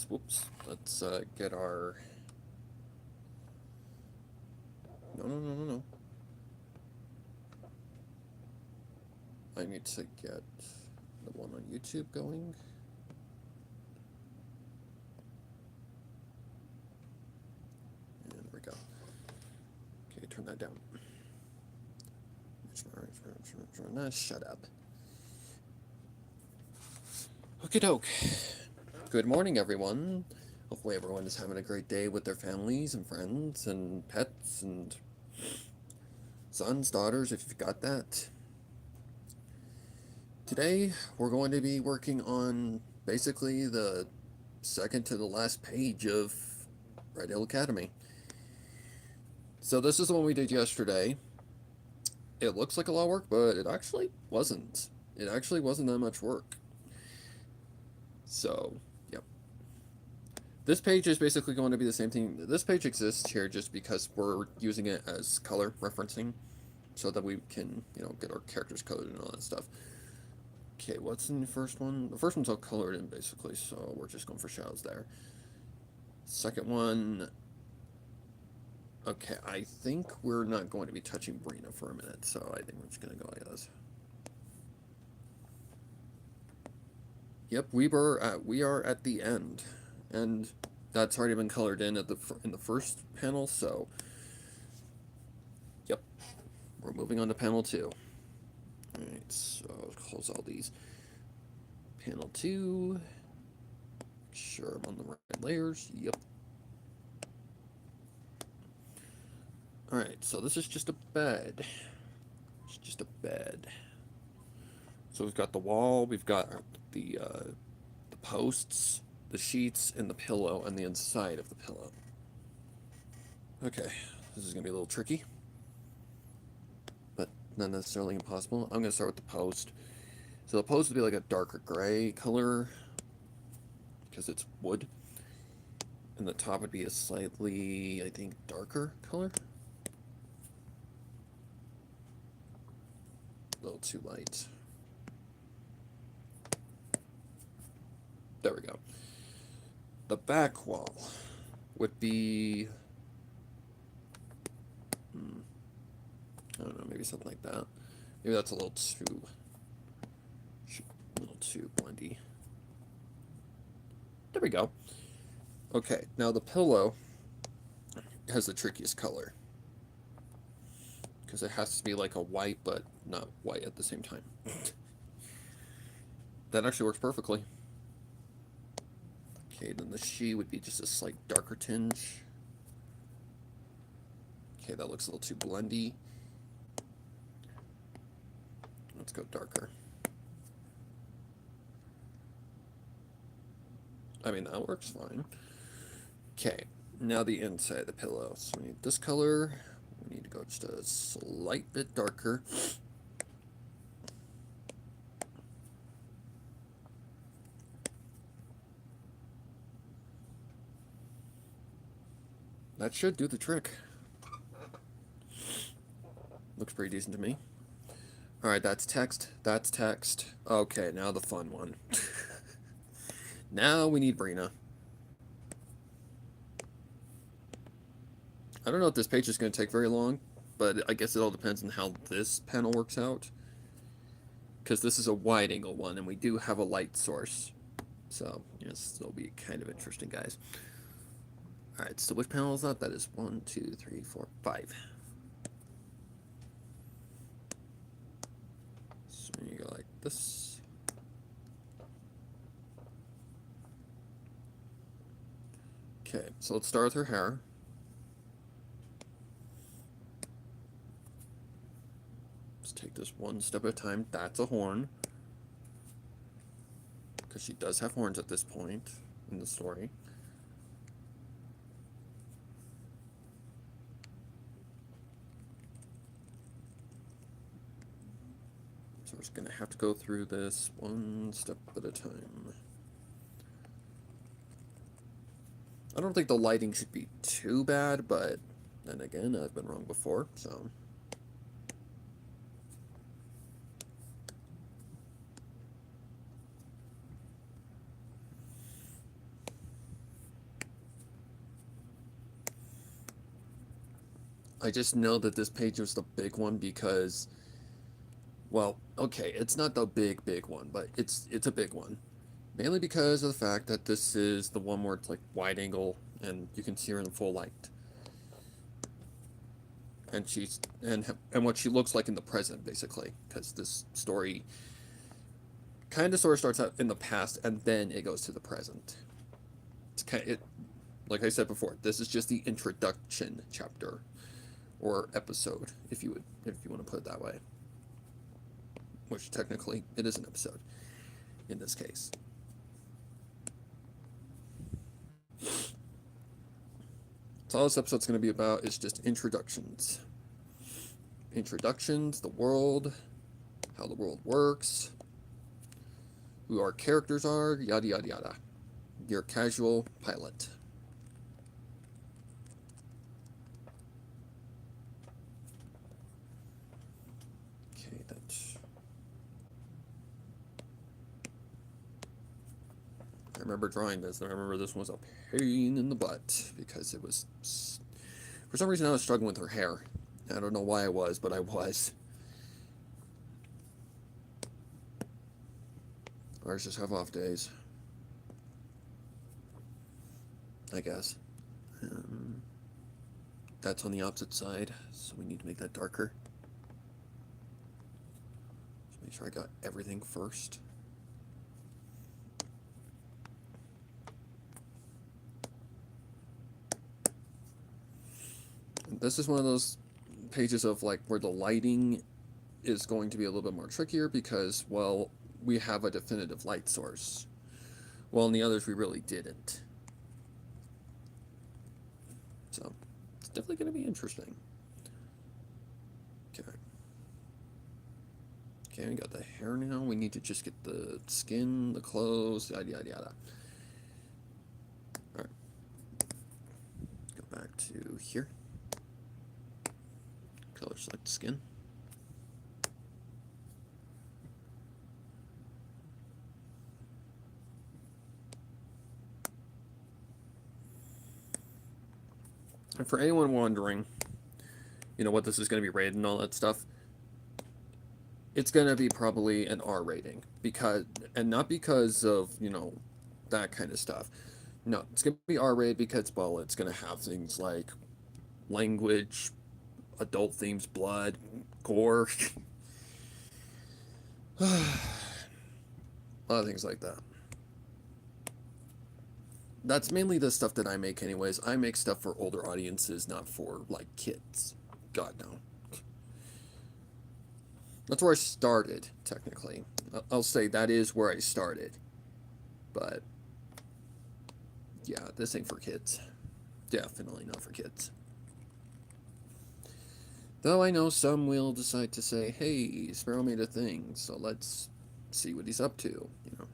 whoops. Let's get our. No. I need to get the one on YouTube going. And there we go. Okay, turn that down. Shut up. Okie doke. Good morning, everyone. Hopefully everyone is having a great day with their families and friends and pets and sons, daughters, if you've got that. Today, we're going to be working on basically the second to the last page of Red Hill Academy. So this is the one we did yesterday. It looks like a lot of work, but it actually wasn't. It actually wasn't that much work. So, yep. This page is basically going to be the same thing. This page exists here just because we're using it as color referencing so that we can, get our characters colored and all that stuff. Okay, what's in the first one? The first one's all colored in, basically, so we're just going for shadows there. Second one... Okay, I think we're not going to be touching Brina for a minute, so I think we're just going to go like this. Yep, we are at the end, and that's already been colored in in the first panel, so... Yep, we're moving on to panel 2. Alright, so close all these. Panel 2. Make sure I'm on the right layers. Yep. Alright, so this is just a bed. It's just a bed. So we've got the wall, we've got the posts, the sheets, and the pillow, and the inside of the pillow. Okay, this is going to be a little tricky, but not necessarily impossible. I'm going to start with the post. So the post would be like a darker gray color, because it's wood. And the top would be a slightly, I think, darker color. A little too light. There we go. The back wall would be... I don't know, maybe something like that. Maybe that's a little too blendy. There we go. Okay, now the pillow has the trickiest color. Because it has to be like a white, but not white at the same time. That actually works perfectly. Okay, then the she would be just a slight darker tinge. Okay, that looks a little too blendy. Let's go darker. I mean, that works fine. Okay, now the inside of the pillow. So we need this color. We need to go just a slight bit darker. That should do the trick. Looks pretty decent to me. Alright, that's text. That's text. Okay, now the fun one. Now we need Brina. I don't know if this page is going to take very long, but I guess it all depends on how this panel works out. Because this is a wide angle one, and we do have a light source. So, yes, it'll be kind of interesting, guys. Alright, so which panel is that? That is 1, 2, 3, 4, 5. So you go like this. Okay, so let's start with her hair. Let's take this one step at a time. That's a horn. Because she does have horns at this point in the story. So we're just going to have to go through this one step at a time. I don't think the lighting should be too bad, but then again, I've been wrong before, so... I just know that this page was the big one because, well, okay, it's not the big one, but it's a big one. Mainly because of the fact that this is the one where it's like wide angle and you can see her in full light. And she's and what she looks like in the present, basically, because this story kind of sort of starts out in the past and then it goes to the present. It's kind of, like I said before, this is just the introduction chapter or episode, if you want to put it that way. Which technically it is an episode in this case. So all this episode's going to be about is just introductions. Introductions, the world, how the world works, who our characters are, yada yada yada. Your casual pilot. Okay, that's... I remember drawing this, and I remember this one was a pain in the butt, because it was... For some reason I was struggling with her hair. I don't know why I was, but I was. Ours just have off days, I guess. That's on the opposite side, so we need to make that darker. Just make sure I got everything first. And this is one of those pages of like where the lighting is going to be a little bit more trickier because, well, we have a definitive light source. Well, in the others we really didn't. So, it's definitely going to be interesting. Okay. Okay, we got the hair now. We need to just get the skin, the clothes, yada yada yada. Alright. Go back to here. Color select skin. And for anyone wondering, you know, what this is going to be rated and all that stuff, it's going to be probably an R rating. Because, and not because of, you know, that kind of stuff. No, it's going to be R rated because, well, it's going to have things like language, adult themes, blood, gore. A lot of things like that. That's mainly the stuff that I make anyways. I make stuff for older audiences, not for, like, kids. God, no. That's where I started, technically. I'll say that is where I started. But, yeah, this ain't for kids. Definitely not for kids. Though I know some will decide to say, hey, Sparrow made a thing, so let's see what he's up to, you know.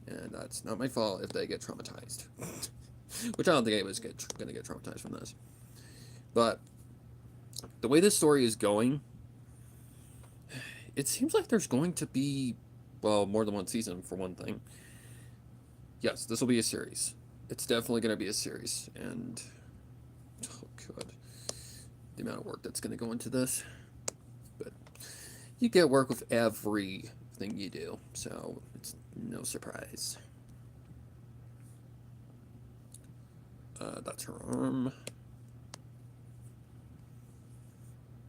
And that's not my fault if they get traumatized. Which I don't think anybody's going to get traumatized from this. But the way this story is going, it seems like there's going to be, well, more than one season, for one thing. Yes, this will be a series. It's definitely going to be a series. And, oh, God. The amount of work that's going to go into this. But you get work with everything you do, so it's no surprise. That's her arm.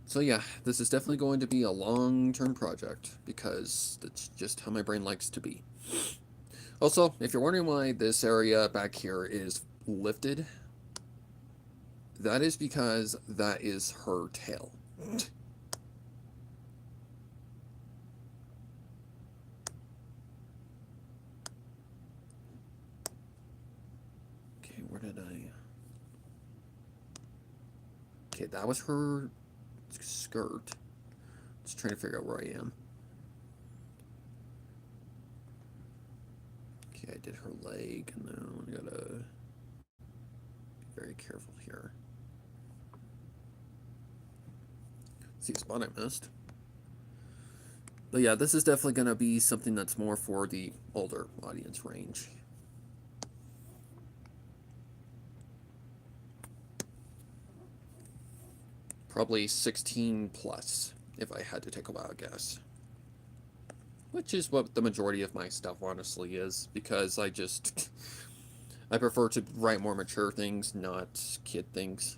So yeah, this is definitely going to be a long-term project, because that's just how my brain likes to be. Also, if you're wondering why this area back here is lifted, that is because that is her tail. Okay, where did I... Okay, that was her skirt. Just trying to figure out where I am. Okay, I did her leg, and now I gotta be very careful here. See a spot I missed. But yeah, this is definitely gonna be something that's more for the older audience range. Probably 16 plus, if I had to take a wild guess. Which is what the majority of my stuff honestly is, because I prefer to write more mature things, not kid things.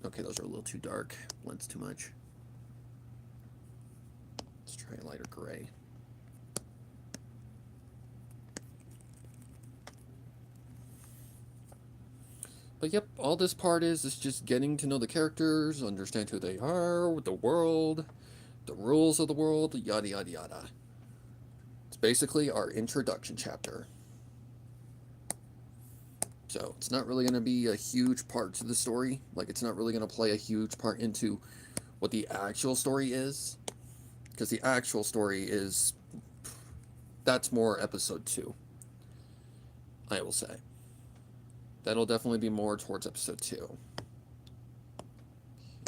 Okay, those are a little too dark. Blends too much. Let's try a lighter gray. But yep, all this part is just getting to know the characters, understand who they are, the world, the rules of the world, yada yada yada. It's basically our introduction chapter. So it's not really going to be a huge part to the story. Like, it's not really going to play a huge part into what the actual story is. Because the actual story is... that's more episode 2. I will say. That'll definitely be more towards episode 2. Okay,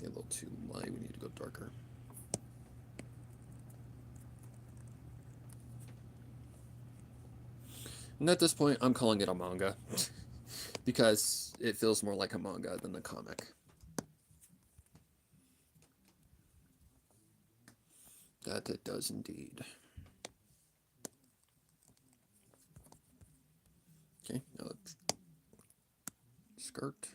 a little too light. We need to go darker. And at this point, I'm calling it a manga. Because it feels more like a manga than a comic. That it does indeed. Okay, now let's skirt.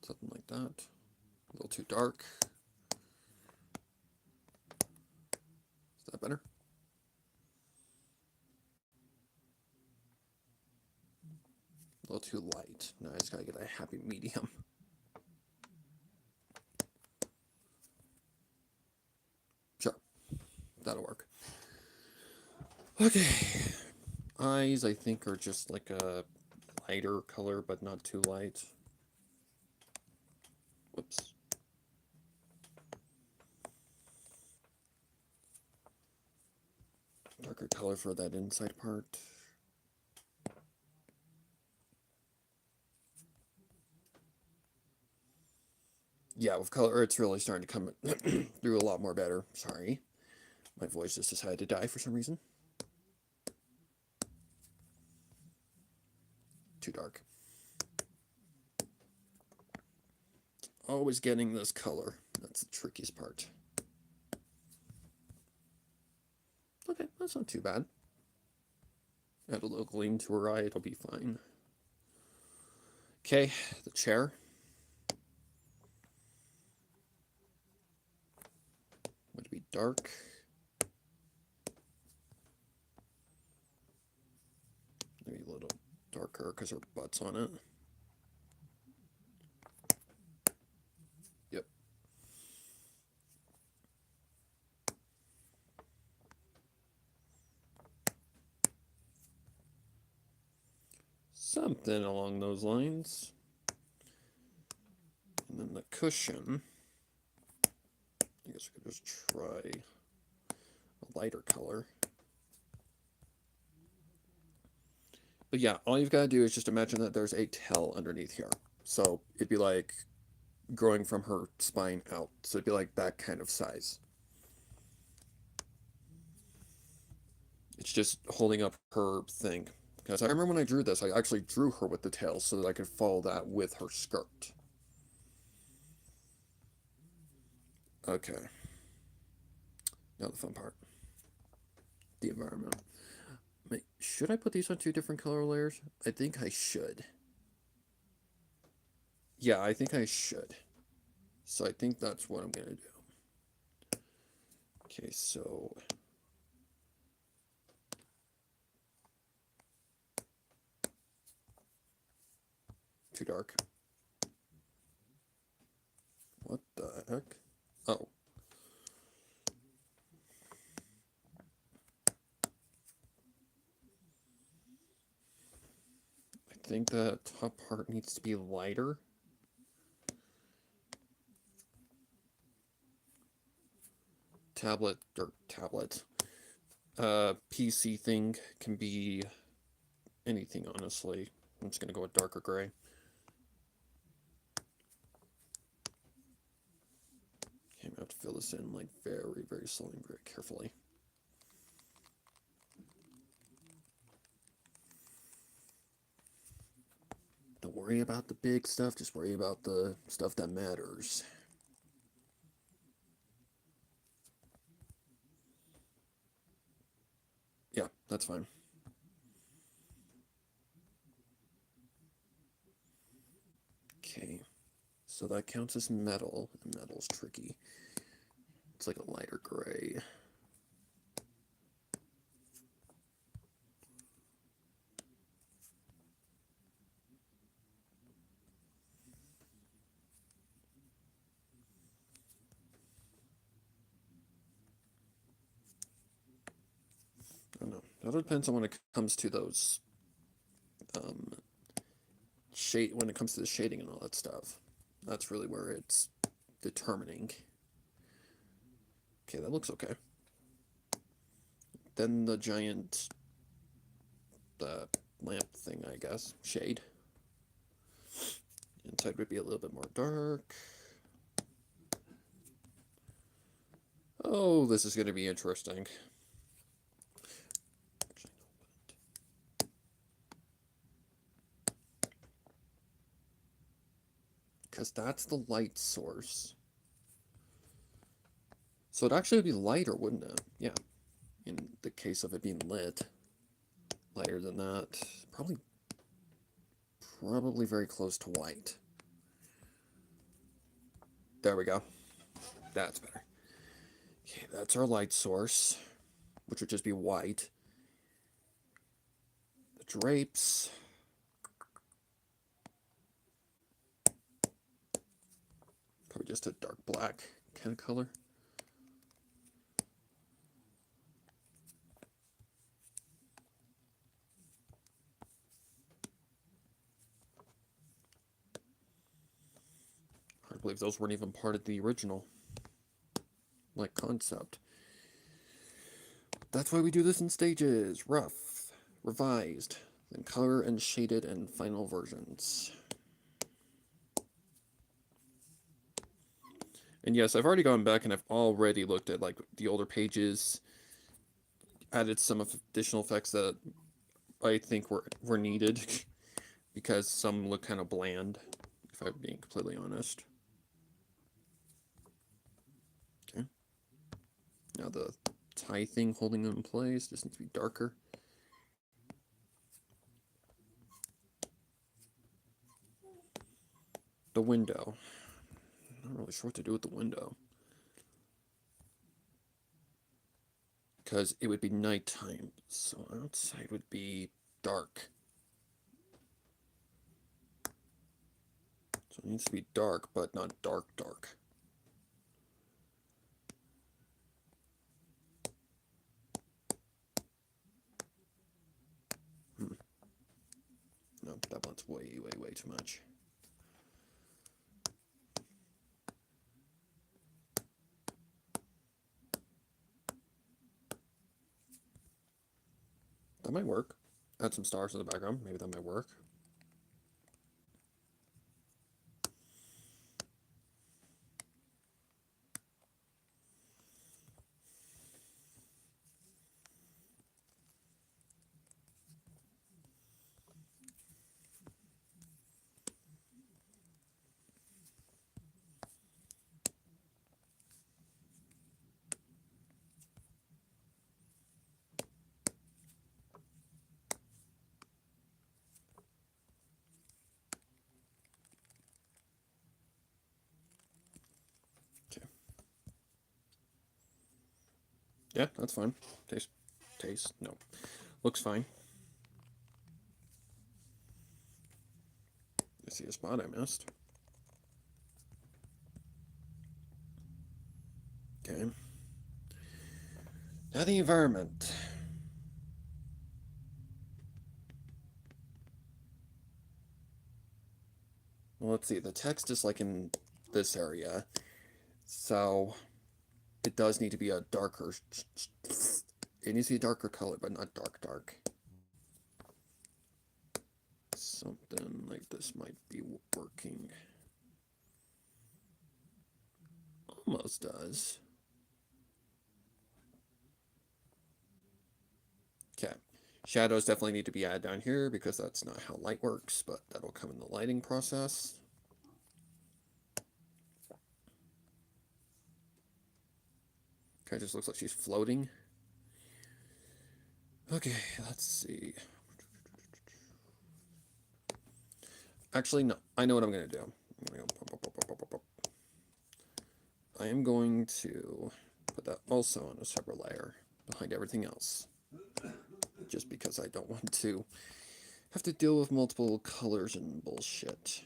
Something like that. A little too dark. Is that better? A little too light. Now I just gotta get a happy medium. Sure. That'll work. Okay. Eyes, I think, are just like a lighter color, but not too light. Whoops. Darker color for that inside part. Yeah, with color, it's really starting to come through a lot more better. Sorry. My voice just decided to die for some reason. Too dark. Always getting this color. That's the trickiest part. Okay, that's not too bad. Add a little gleam to her eye, it'll be fine. Okay, the chair. Would be dark. Maybe a little darker because her butt's on it. Yep. Something along those lines. And then the cushion. I guess we could just try a lighter color. But yeah, all you've got to do is just imagine that there's a tail underneath here. So it'd be like growing from her spine out. So it'd be like that kind of size. It's just holding up her thing. Because I remember when I drew this, I actually drew her with the tail so that I could follow that with her skirt. Okay. Now the fun part. The environment. Wait, should I put these on 2 different color layers? I think I should. Yeah, I think I should. So I think that's what I'm going to do. Okay, so... too dark. What the heck? Oh. I think the top part needs to be lighter. Tablet, PC thing can be anything, honestly. I'm just going to go with darker gray. Okay, I'm going to have to fill this in like very, very slowly and very carefully. Don't worry, worry about the big stuff, just worry about the stuff that matters. Yeah, that's fine. Okay, so that counts as metal, and metal's tricky. It's like a lighter gray. I don't know. That depends on when it comes to those um, shade. When it comes to the shading and all that stuff, that's really where it's determining. Okay, that looks okay. Then the giant lamp thing, I guess, shade. Inside would be a little bit more dark. Oh, this is going to be interesting. Because that's the light source. So it actually would be lighter, wouldn't it? Yeah. In the case of it being lit. Lighter than that. Probably very close to white. There we go. That's better. Okay, that's our light source, which would just be white. The drapes. Probably just a dark black kind of color. Hard to believe those weren't even part of the original, like, concept. That's why we do this in stages. Rough, revised, then color and shaded and final versions. And yes, I've already gone back and I've already looked at, like, the older pages, added some additional effects that I think were needed, because some look kind of bland, if I'm being completely honest. Okay. Now the tie thing holding them in place just needs to be darker. The window. I'm not really sure what to do with the window. Because it would be nighttime, so outside would be dark. So it needs to be dark, but not dark dark. No, that one's way, way, way too much. That might work. Add some stars in the background. Maybe that might work. Okay. Yeah, that's fine. Taste, no. Looks fine. I see a spot I missed. Okay. Now the environment. Well, let's see. The text is like in this area, so it does need to be a darker. It needs to be a darker color, but not dark dark. Something like this might be working. Almost does. Okay. Shadows definitely need to be added down here because that's not how light works, but that'll come in the lighting process. Kind of just looks like she's floating. Okay, let's see. Actually, no. I know what I'm going to do. I'm going to go... I am going to put that also on a separate layer behind everything else. Just because I don't want to have to deal with multiple colors and bullshit.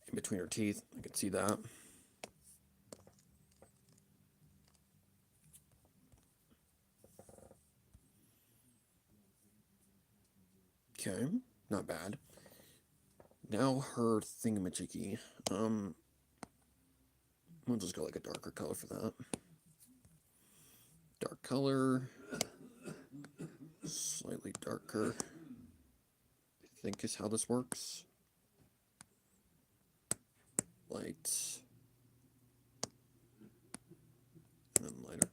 In between her teeth, I can see that. Okay, not bad. Now her thingamajiggy. We'll just go like a darker color for that. Dark color. Slightly darker. I think is how this works. Light. And then lighter.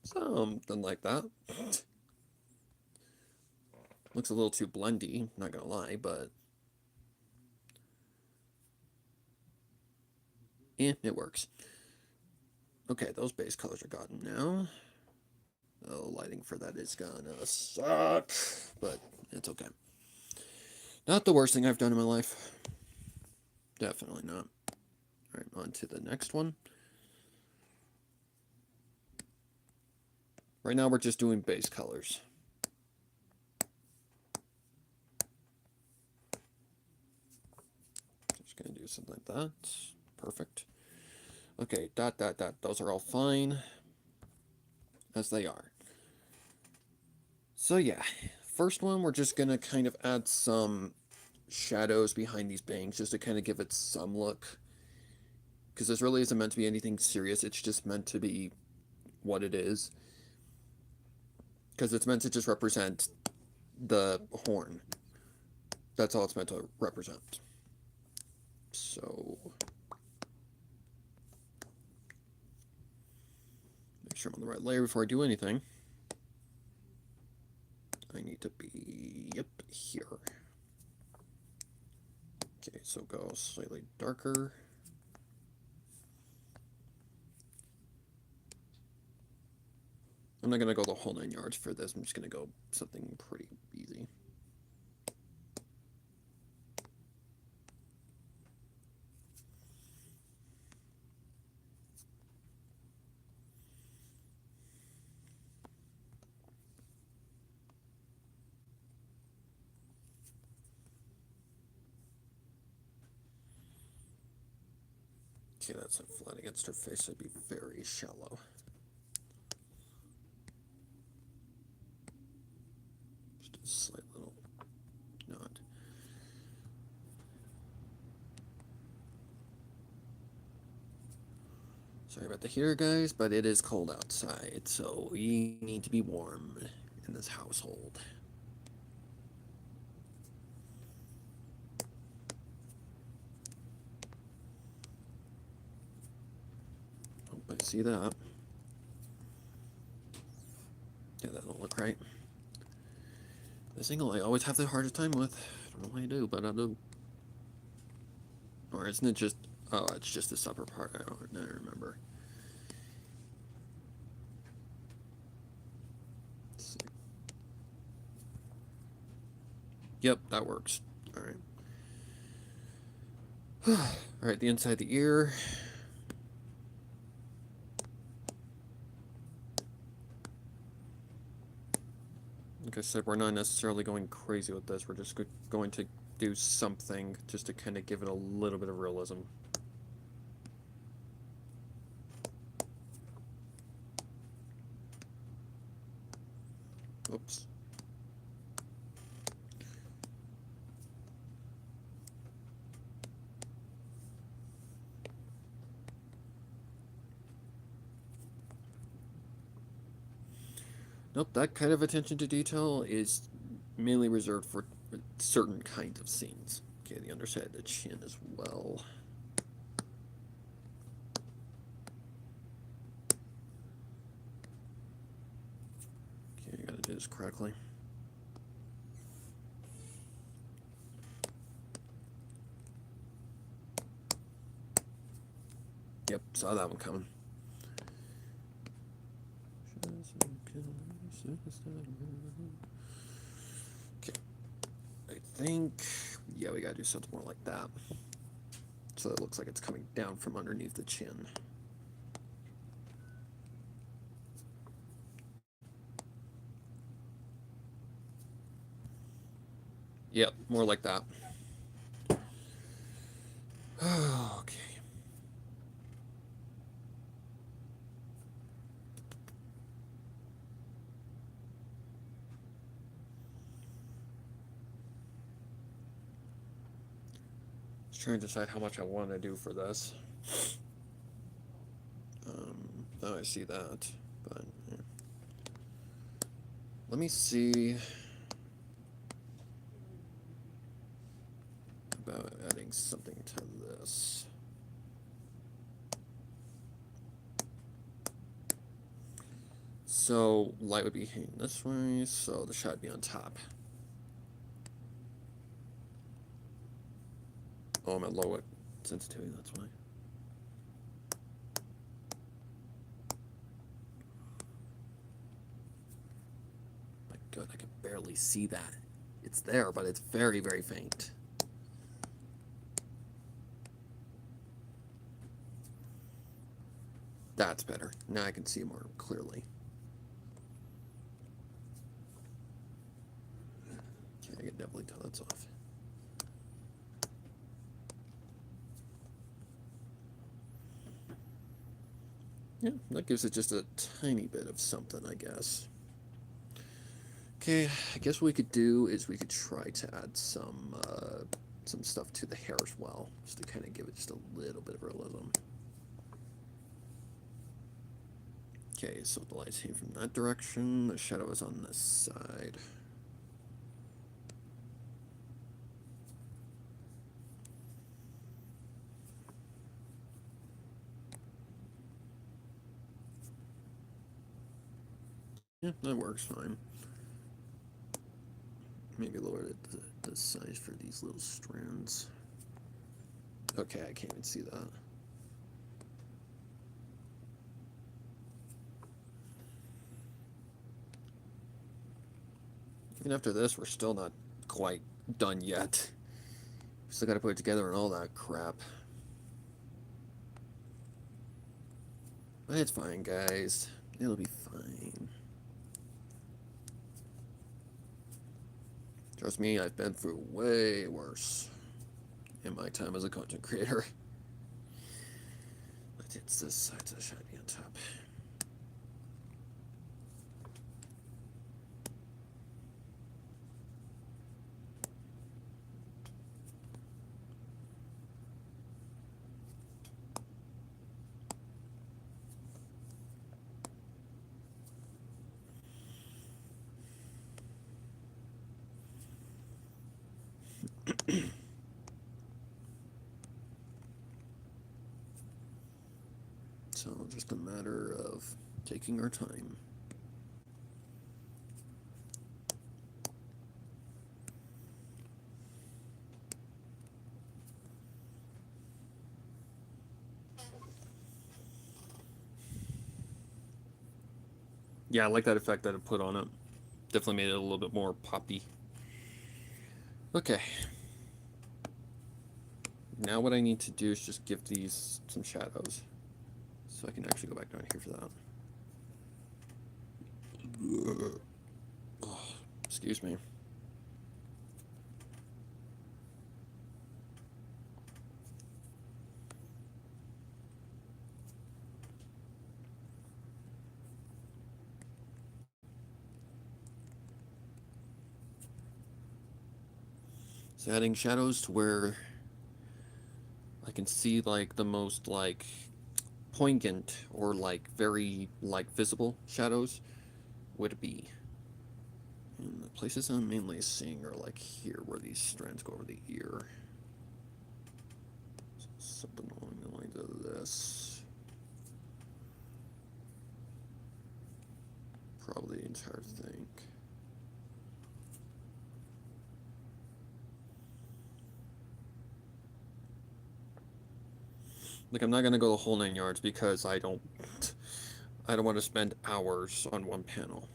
Something like that. Looks a little too blendy, not gonna lie, but it works. Okay, those base colors are gotten now. Oh, lighting for that is gonna suck, but it's okay. Not the worst thing I've done in my life. Definitely not. Alright, on to the next one. Right now we're just doing base colors. Just gonna do something like that. Perfect. Okay, dot, dot, dot. Those are all fine. As they are. So yeah, first one we're just gonna kind of add some shadows behind these bangs just to kind of give it some look. Because this really isn't meant to be anything serious, it's just meant to be what it is. Because it's meant to just represent the horn. That's all it's meant to represent. So... make sure I'm on the right layer before I do anything. I need to be, yep, here. Okay, so go slightly darker. I'm not going to go the whole 9 yards for this. I'm just going to go something pretty easy. Okay, that's flat against her face. It'd be very shallow. Just a slight little nod. Sorry about the heater, guys, but it is cold outside, so we need to be warm in this household. Hope I see that. Yeah, that don't look right. This angle I always have the hardest time with. I don't know why I do, but I do. Or isn't it just... oh, it's just this upper part. I don't remember. Let's see. Yep, that works. Alright. Alright, the inside of the ear. Like I said, we're not necessarily going crazy with this. We're just going to do something just to kind of give it a little bit of realism. Oops. Nope, that kind of attention to detail is mainly reserved for certain kinds of scenes. Okay, the underside of the chin as well. Okay, I gotta do this correctly. Yep, saw that one coming. Okay, I think, yeah, we gotta do something more like that. So it looks like it's coming down from underneath the chin. Yep, more like that. Okay. Just trying to decide how much I want to do for this. Now I see that, but yeah. Let me see about adding something to this. So light would be heading this way, so the shot would be on top. Oh, I'm at low sensitivity, that's why. My God, I can barely see that. It's there, but it's very, very faint. That's better. Now I can see more clearly. Okay, I can definitely tell that's off. Yeah, that gives it just a tiny bit of something, I guess. Okay, I guess what we could do is we could try to add some stuff to the hair as well, just to kind of give it just a little bit of realism. Okay, so the light's came from that direction, the shadow is on this side. Yeah, that works fine. Maybe lower the size for these little strands. Okay, I can't even see that. Even after this, we're still not quite done yet. Still gotta put it together and all that crap. But it's fine, guys. It'll be fine. Trust me, I've been through way worse in my time as a content creator. But it's this side, so it should be on top. So just a matter of taking our time. Yeah, I like that effect that it put on it. Definitely made it a little bit more poppy. Okay. Now what I need to do is just give these some shadows. So I can actually go back down here for that. Oh, excuse me. So adding shadows to where I can see like the most like poignant or like very like visible shadows. would be. And the places I'm mainly seeing are like here, where these strands go over the ear. Something along the lines of this. Probably the entire thing. Like, I'm not gonna go the whole 9 yards because I don't want to spend hours on one panel.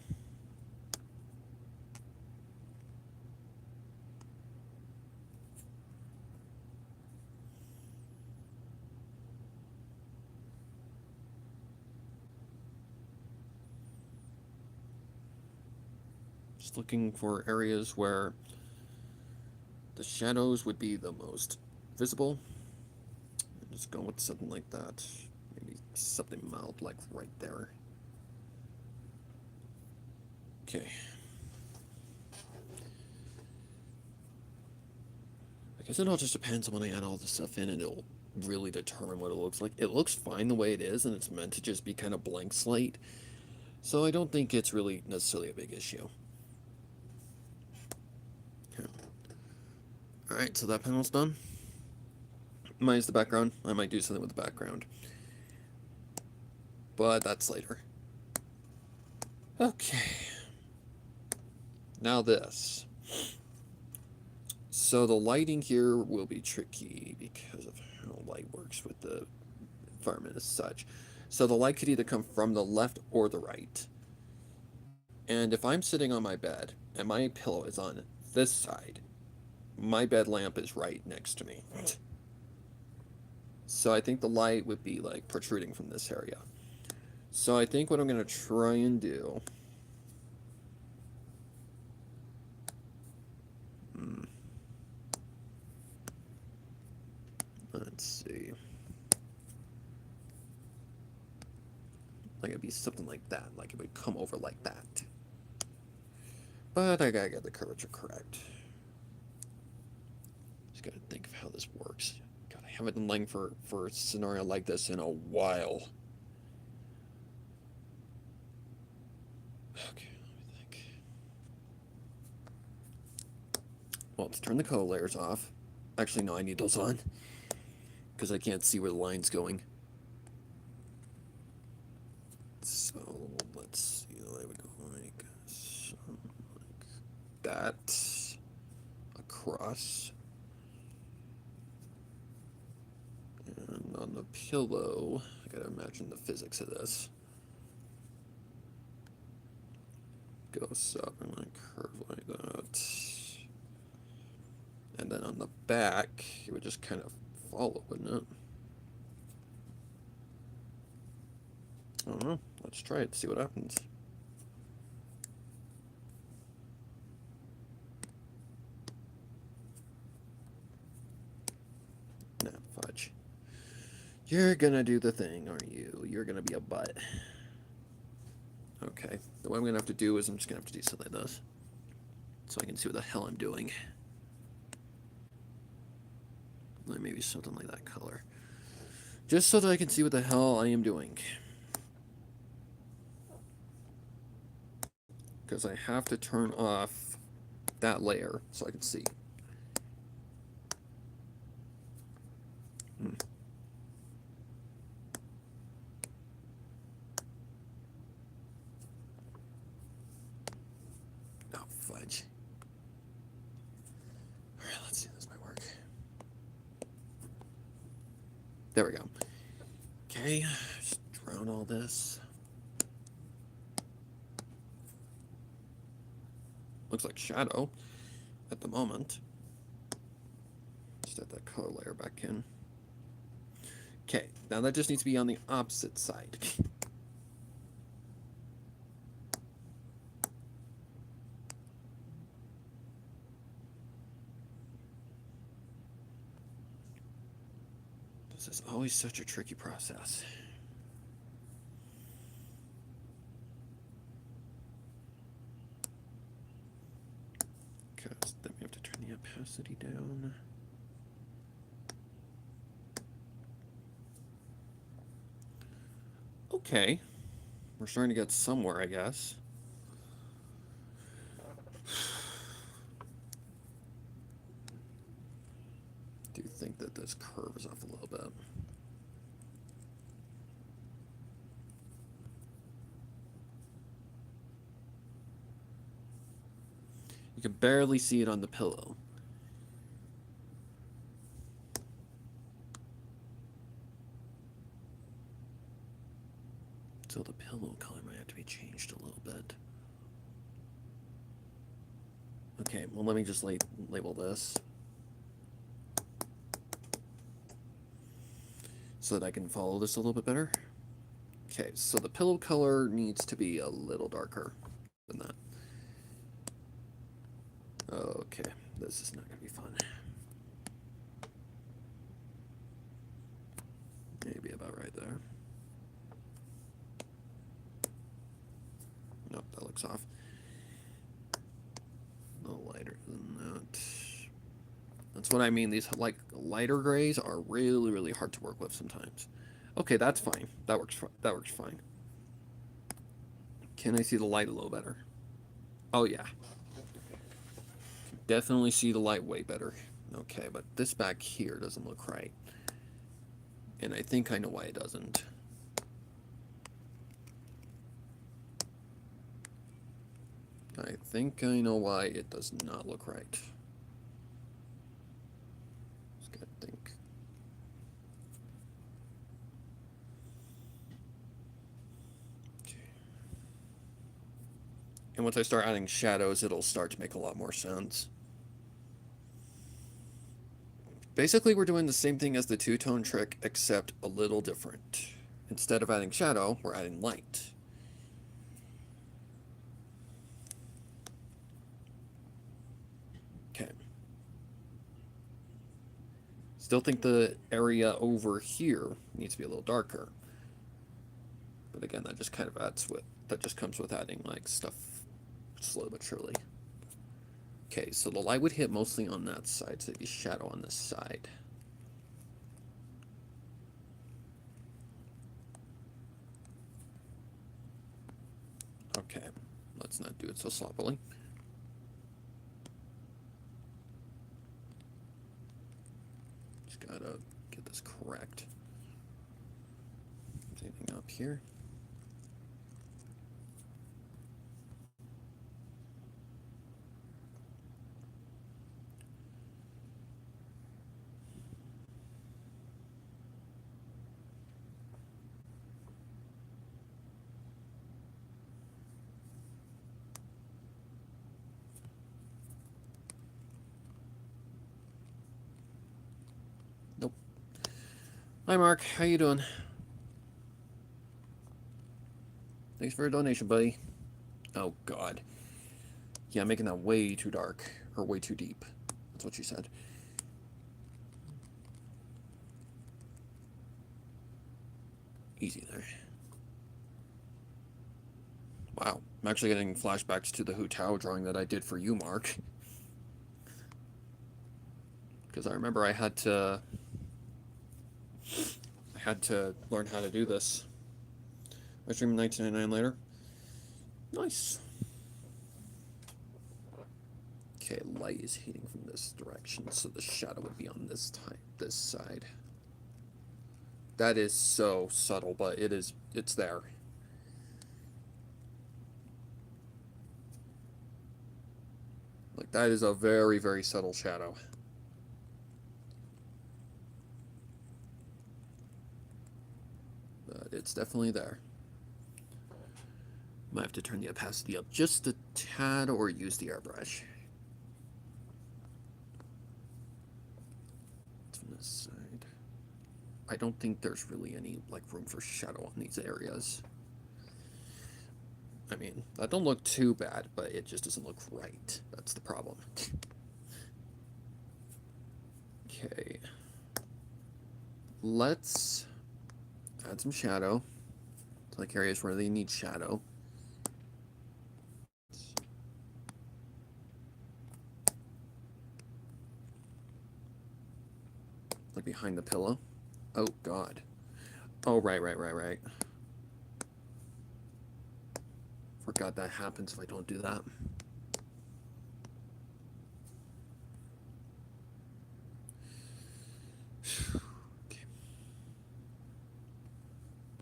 Just looking for areas where the shadows would be the most visible. Just go with something like that. Maybe something mild like right there. Okay. I guess it all just depends on when I add all this stuff in, and it'll really determine what it looks like. It looks fine the way it is, and it's meant to just be kind of blank slate. So I don't think it's really necessarily a big issue. Okay. Alright, so that panel's done. Minus the background. I might do something with the background. But that's later. Okay. Now this. So the lighting here will be tricky because of how light works with the environment as such. So the light could either come from the left or the right. And if I'm sitting on my bed and my pillow is on this side, my bed lamp is right next to me. So I think the light would be like protruding from this area. So I think what I'm going to try and do... Let's see. Like it'd be something like that. Like it would come over like that. But I gotta get the curvature correct. Just gotta think of how this works. God, I haven't done lighting for a scenario like this in a while. Okay, let me think. Well, let's turn the color layers off. Actually, no, I need those on. Because I can't see where the line's going. So, let's see. I would go like something like that. Across. And on the pillow, I gotta imagine the physics of this. Goes up and like curve like that. And then on the back, it would just kind of follow, wouldn't it? I don't know. Let's try it, see what happens. Nah, fudge. You're gonna do the thing, aren't you? You're gonna be a butt. Okay. What I'm gonna have to do is I'm just gonna have to do something like this. So I can see what the hell I'm doing. Like maybe something like that color. Just so that I can see what the hell I am doing. Because I have to turn off that layer so I can see. Oh, fudge. Alright, let's see if this might work. There we go. Okay, just drown all this. Looks like shadow at the moment. Just add that color layer back in. Okay, now that just needs to be on the opposite side. This is always such a tricky process. Because then we have to turn the opacity down. Okay. We're starting to get somewhere, I guess. this curves off a little bit. You can barely see it on the pillow. So the pillow color might have to be changed a little bit. Okay, well, let me just label this so that I can follow this a little bit better. Okay, so the pillow color needs to be a little darker than that. Okay, this is not going to be fun. Maybe about right there. Nope, that looks off. A little lighter than that. That's what I mean. These like lighter grays are really, really hard to work with sometimes. Okay, that's fine. That works. That works fine. Can I see the light a little better? Oh yeah. Definitely see the light way better. Okay, but this back here doesn't look right. And I think I know why it doesn't. I think I know why it does not look right. Just gotta think. Okay. And once I start adding shadows, it'll start to make a lot more sense. Basically, we're doing the same thing as the two-tone trick, except a little different. Instead of adding shadow, we're adding light. Okay. Still think the area over here needs to be a little darker. But again, that just kind of that just comes with adding like stuff slowly but surely. Okay, so the light would hit mostly on that side, so it'd be shadow on this side. Okay, let's not do it so sloppily. Just gotta get this correct. Is anything up here? Nope. Hi, Mark. How you doing? Thanks for a donation, buddy. Oh, God. Yeah, I'm making that way too dark. Or way too deep. That's what she said. Easy there. Wow. I'm actually getting flashbacks to the Hu Tao drawing that I did for you, Mark. Because I remember I had to learn how to do this. I streamed 1999 later. Nice. Okay, light is hitting from this direction, so the shadow would be on this side. That is so subtle, but it's there. Like, that is a very, very subtle shadow. But it's definitely there. Might have to turn the opacity up just a tad or use the airbrush. From this side. I don't think there's really any like room for shadow on these areas. I mean, that don't look too bad, but it just doesn't look right. That's the problem. Okay. Let's add some shadow to like areas where they need shadow. Like behind the pillow. Oh, God. Oh, right. Forgot that happens if I don't do that.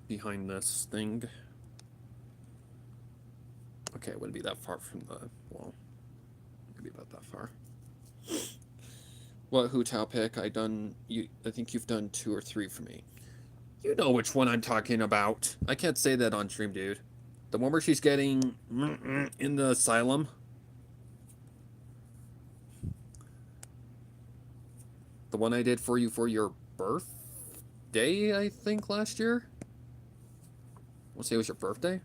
behind this thing. Okay, it wouldn't be that far from the wall. Maybe about that far. What Hu Tao pick? I think you've done 2 or 3 for me. You know which one I'm talking about. I can't say that on stream, dude. The one where she's getting in the asylum. The one I did for you for your birthday, I think, last year? We'll say it was your birthday?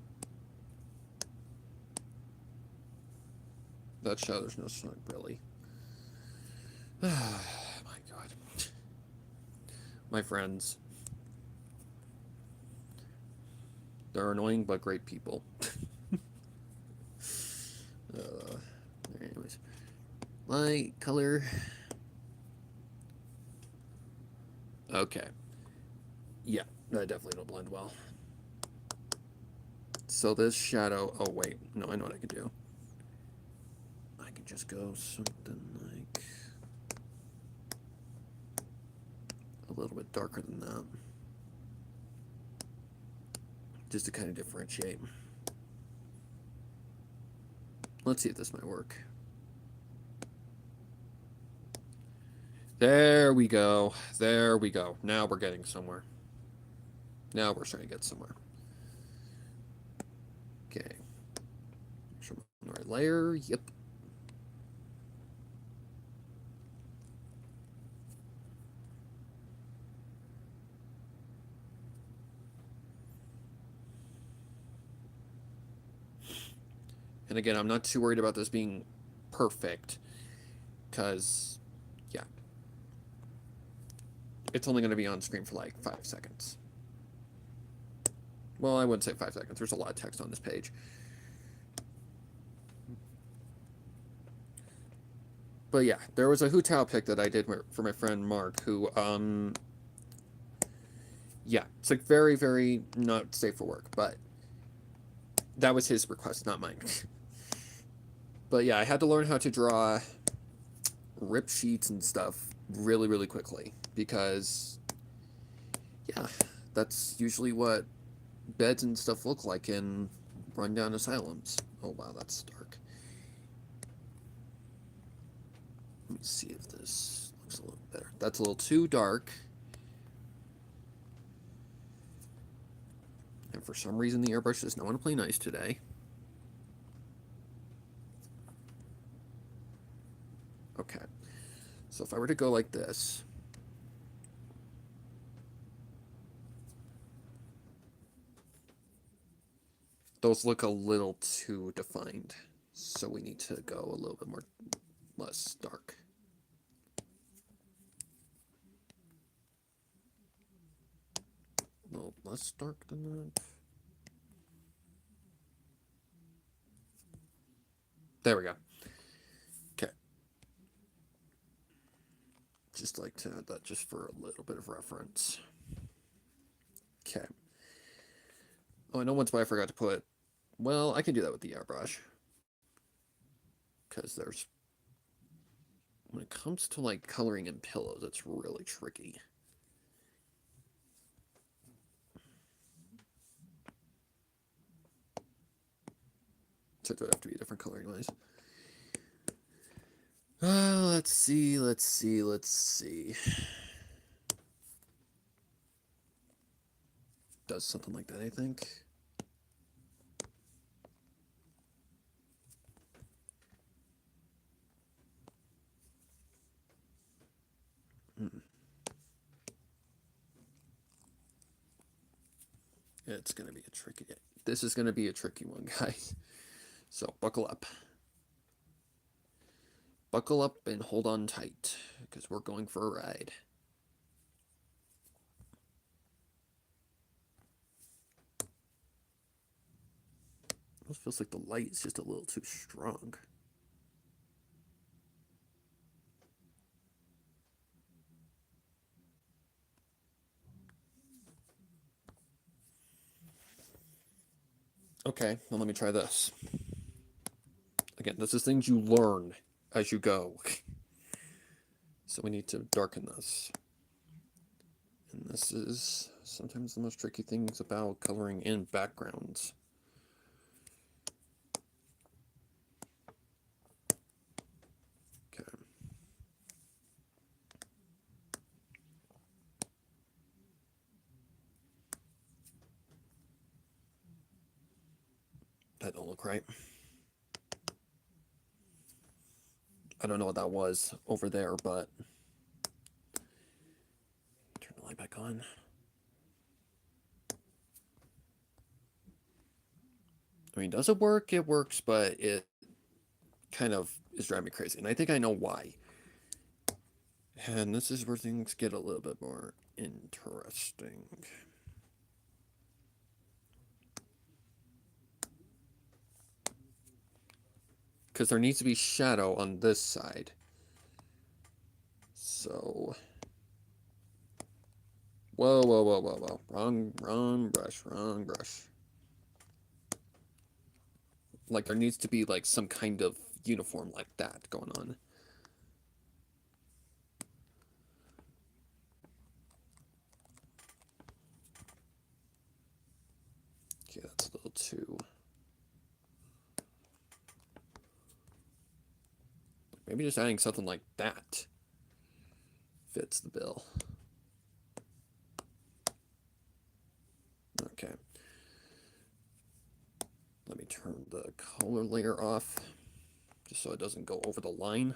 That show, there's no sun, really. My god. My friends. They're annoying, but great people. Anyways. Light, color. Okay. Yeah, that definitely don't blend well. So this shadow... Oh, wait. No, I know what I can do. I can just go something like... a little bit darker than that. Just to kind of differentiate. Let's see if this might work. There we go. There we go. Now we're getting somewhere. Now we're starting to get somewhere. Okay. Show the right layer. Yep. And again, I'm not too worried about this being perfect, because, yeah, it's only going to be on screen for like 5 seconds. Well, I wouldn't say 5 seconds. There's a lot of text on this page. But yeah, there was a Hu Tao pick that I did for my friend Mark, who, yeah, it's like very, very not safe for work, but that was his request, not mine. But yeah, I had to learn how to draw rip sheets and stuff really, really quickly, because, yeah, that's usually what beds and stuff look like in rundown asylums. Oh wow, that's dark. Let me see if this looks a little better. That's a little too dark. And for some reason the airbrush does not want to play nice today. Okay. So if I were to go like this, those look a little too defined. So we need to go a little bit more less dark. A little less dark than that. There we go. Okay. Just like to add that just for a little bit of reference. Okay. Oh, I know once why I forgot to put... Well, I can do that with the airbrush. Because there's... When it comes to, like, coloring in pillows, it's really tricky. So it would have to be a different color anyways. Let's see. Does something like that, I think. It's going to be a tricky... This is going to be a tricky one, guys. So, buckle up. Buckle up and hold on tight, because we're going for a ride. It feels like the light is just a little too strong. Okay, well, let me try this. Again, this is things you learn as you go. So we need to darken this. And This is sometimes the most tricky things about coloring in backgrounds. Okay. That don't look right. I don't know what that was over there, but turn the light back on. I mean, does it work? It works, but it kind of is driving me crazy. And I think I know why. And this is where things get a little bit more interesting. Because there needs to be shadow on this side. So... Whoa, whoa, whoa, whoa, whoa. Wrong brush. Like, there needs to be, like, some kind of uniform like that going on. Okay, that's a little too... Maybe just adding something like that fits the bill. Okay. Let me turn the color layer off, just so it doesn't go over the line.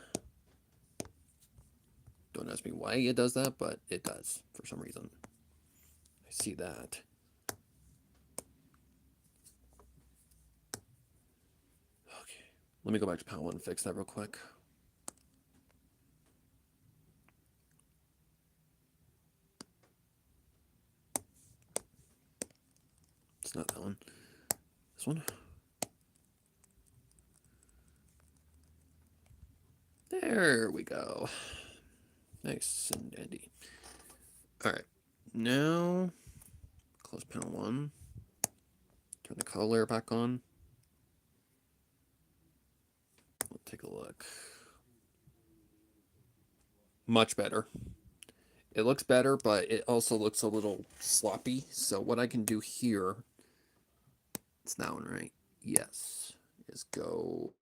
Don't ask me why it does that, but it does for some reason. I see that. Okay, let me go back to Palette and fix that real quick. It's not that one. This one. There we go. Nice and dandy. Alright, now close panel 1. Turn the color layer back on. We'll take a look. Much better. It looks better, but it also looks a little sloppy. So what I can do here, it's that one, right? Yes, is go...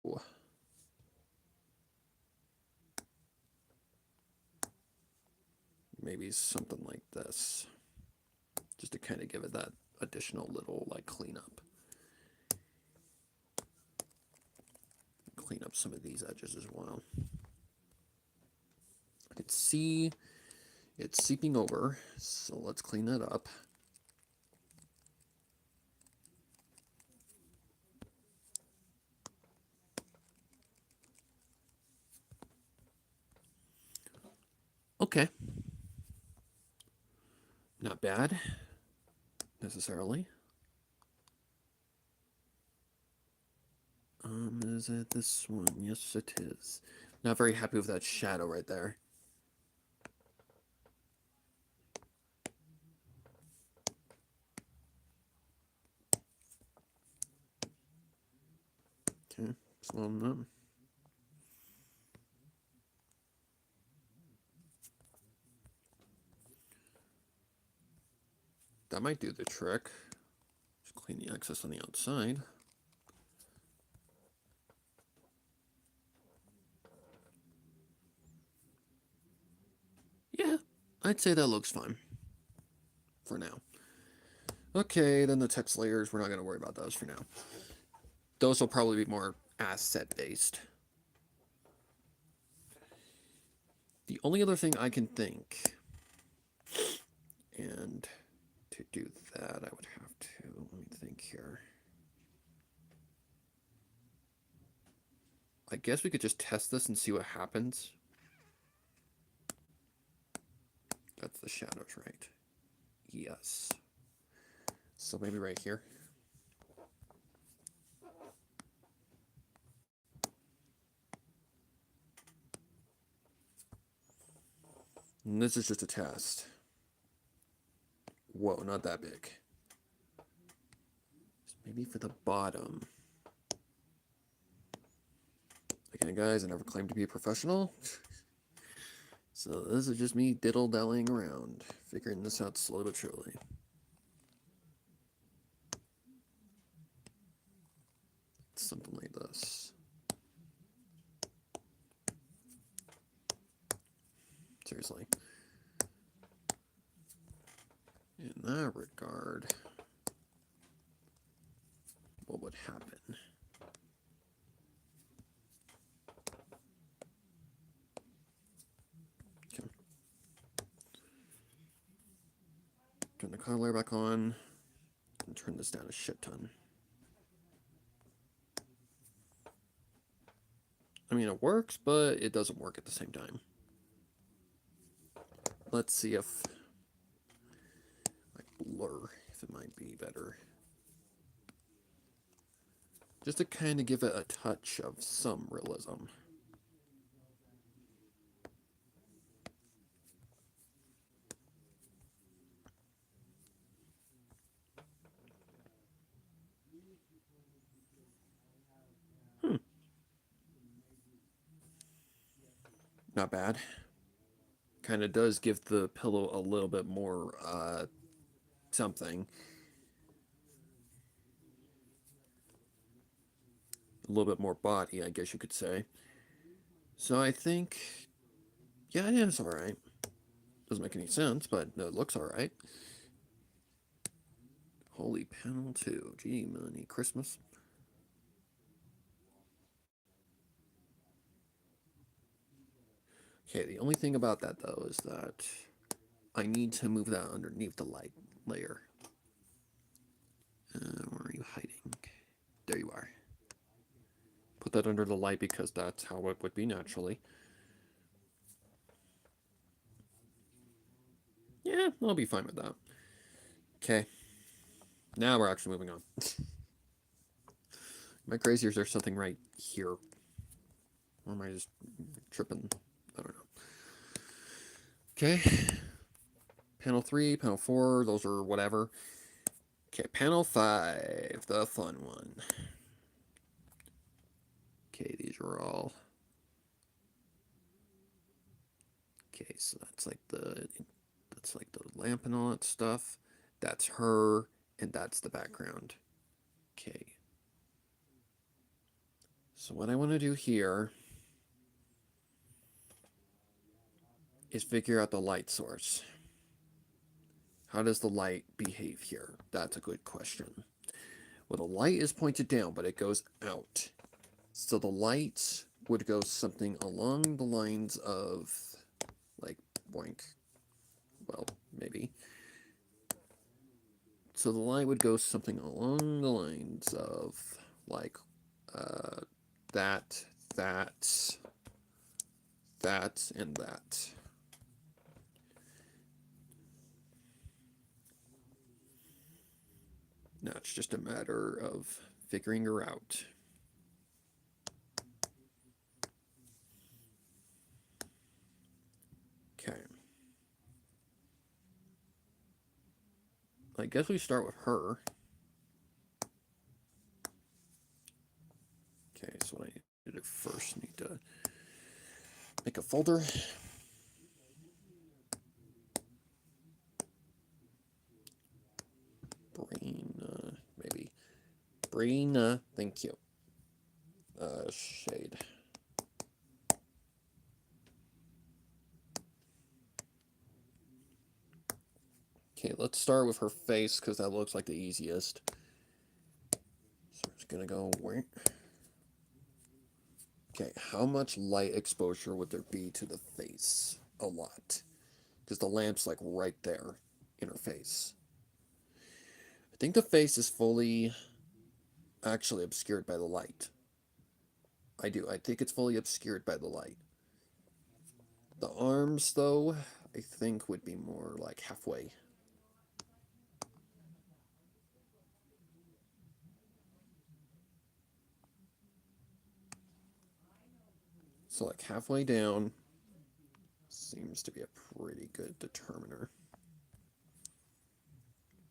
Maybe something like this, just to kind of give it that additional little like cleanup. Clean up some of these edges as well. I can see it's seeping over, so let's clean that up. Okay. Not bad, necessarily. Is it this one? Yes, it is. Not very happy with that shadow right there. Okay, slow them up. That might do the trick. Just clean the excess on the outside. Yeah, I'd say that looks fine for now. Okay, then the text layers, we're not going to worry about those for now. Those will probably be more asset-based. The only other thing I can think, and to do that, I would have to, let me think here. I guess we could just test this and see what happens. That's the shadows, right? Yes. So maybe right here. And this is just a test. Whoa, not that big. Maybe for the bottom. Again, guys, I never claimed to be a professional. So this is just me diddle-dallying around, figuring this out slowly but surely. Something like this. Seriously. In that regard, what would happen? Okay. Turn the color back on, and turn this down a shit ton. I mean, it works, but it doesn't work at the same time. Let's see if like blur, if it might be better. Just to kind of give it a touch of some realism. Not bad. Kind of does give the pillow a little bit more, something. A little bit more body, I guess you could say. So I think, yeah, it's alright. Doesn't make any sense, but it looks alright. Holy panel 2. Gee, money, Christmas. Okay, the only thing about that, though, is that I need to move that underneath the light layer. Where are you hiding? There you are. Put that under the light because that's how it would be naturally. Yeah, I'll be fine with that. Okay. Now we're actually moving on. Am I crazy or is there something right here? Or am I just tripping? I don't know. Okay. Panel 3, panel 4, those are whatever. Okay, panel 5, the fun one. Okay, these are all... Okay, so that's like the lamp and all that stuff. That's her, and that's the background. Okay. So what I want to do here is figure out the light source. How does the light behave here? That's a good question. Well, the light is pointed down, but it goes out. So the light would go something along the lines of, like, boink. Well, maybe. So the light would go something along the lines of, like, that, and that. Now it's just a matter of figuring her out. Okay. I guess we start with her. Okay, so what I need to do first, need to make a folder. Brain, maybe. Brain, thank you. Shade. Okay, let's start with her face, because that looks like the easiest. So I'm just gonna go where? Okay, how much light exposure would there be to the face? A lot. Because the lamp's like right there in her face. I think the face is fully actually obscured by the light. I do. I think it's fully obscured by the light. The arms, though, I think would be more like halfway. So like halfway down seems to be a pretty good determiner.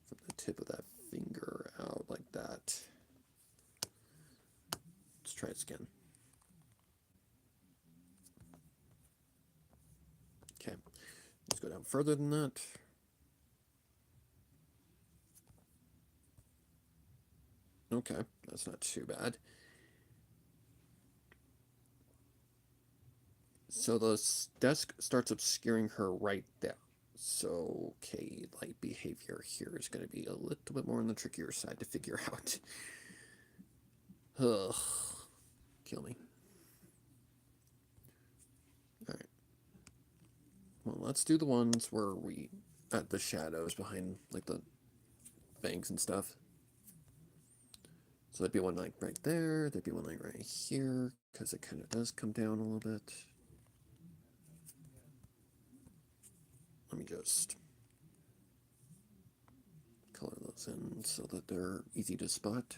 From the tip of that finger out like that. Let's try it again. go down further than that. Okay, that's not too bad. So the desk starts obscuring her right there. So, okay, light behavior here is going to be a little bit more on the trickier side to figure out. Ugh. Kill me. Alright. Well, let's do the ones where we... at the shadows behind, like, the banks and stuff. So there'd be one light right there, there'd be one light right here, because it kind of does come down a little bit. Let me just color those in so that they're easy to spot.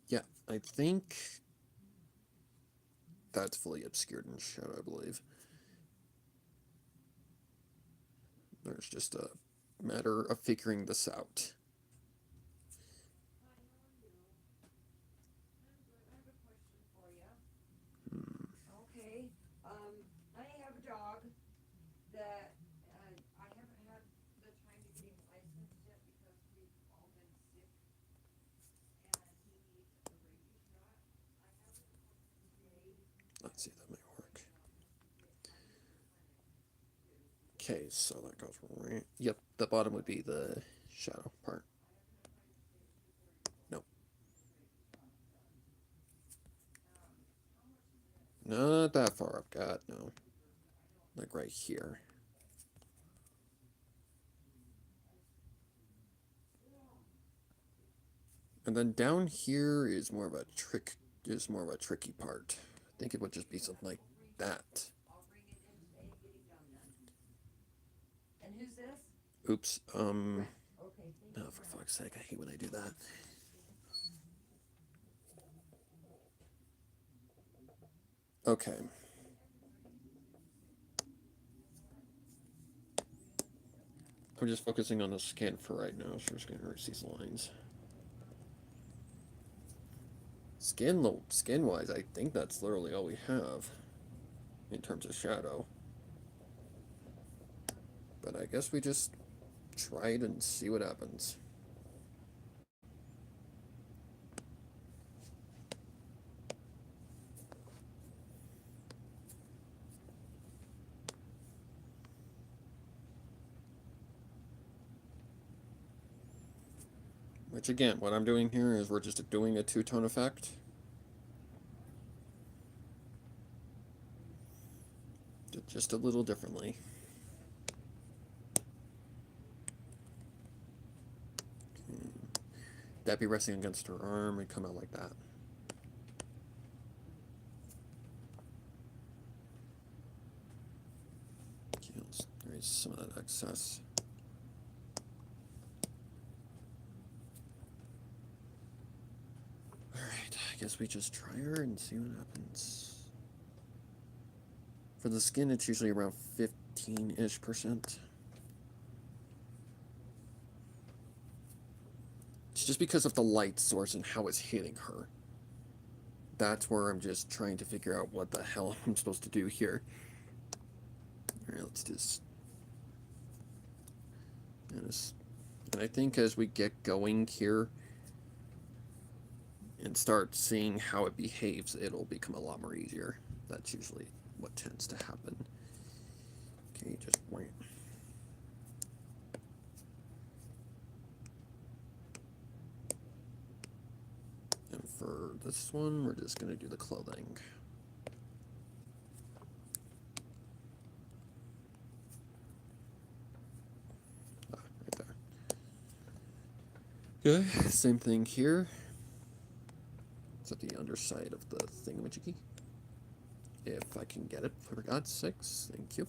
Yeah, I think that's fully obscured in shadow, I believe. There's just a matter of figuring this out. Okay. I have a dog that I haven't had the time to get him licensed yet because we've all been sick and he needs a rabies shot. I have an appointment today. Let's see, that might work. Okay, so that goes right. Yep, the bottom would be the shadow part. Nope. Not that far up, God, no. Like right here. And then down here is more of a tricky part. I think it would just be something like that. I'll bring it in today and get him done then. And who's this? Oops, Okay, thank you. oh, for fuck's sake, I hate when I do that. Okay. I'm just focusing on the scan for right now, so we're just gonna erase these lines. Skin-wise, I think that's literally all we have in terms of shadow. But I guess we just try it and see what happens. Which again, what I'm doing here is we're just doing a two-tone effect. Just a little differently. That be resting against her arm and come out like that. Okay, let's erase some of that excess. Alright, I guess we just try her and see what happens. For the skin, it's usually around 15-ish%. It's just because of the light source and how it's hitting her. That's where I'm just trying to figure out what the hell I'm supposed to do here. Alright, let's just... And I think as we get going here and start seeing how it behaves, it'll become a lot more easier. That's usually what tends to happen. Okay, just wait. And for this one, we're just going to do the clothing. Right there. Okay, same thing here. It's at the underside of the thingamajiggy. If I can get it, for God's sakes, thank you.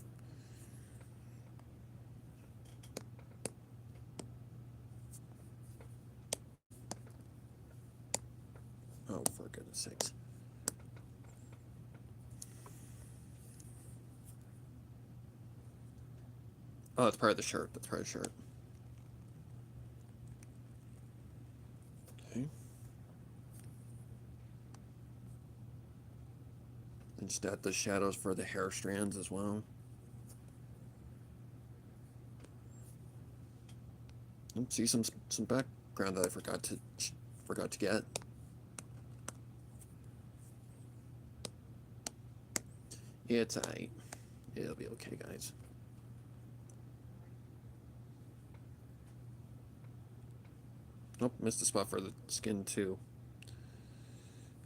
Oh, for goodness sakes. Oh, it's part of the shirt. That's part of the shirt. Okay. Instead, the shadows for the hair strands as well. Oops, see some background that I forgot to get. It's alright. It'll be okay, guys. Nope, missed a spot for the skin too.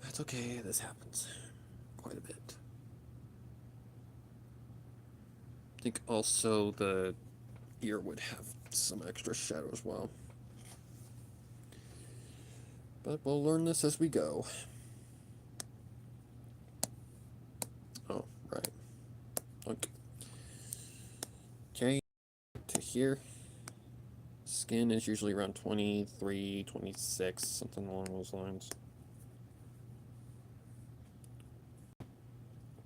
That's okay, this happens quite a bit. I think also the ear would have some extra shadow as well. But we'll learn this as we go. Oh, right. Okay, to here. Skin is usually around 23, 26, something along those lines.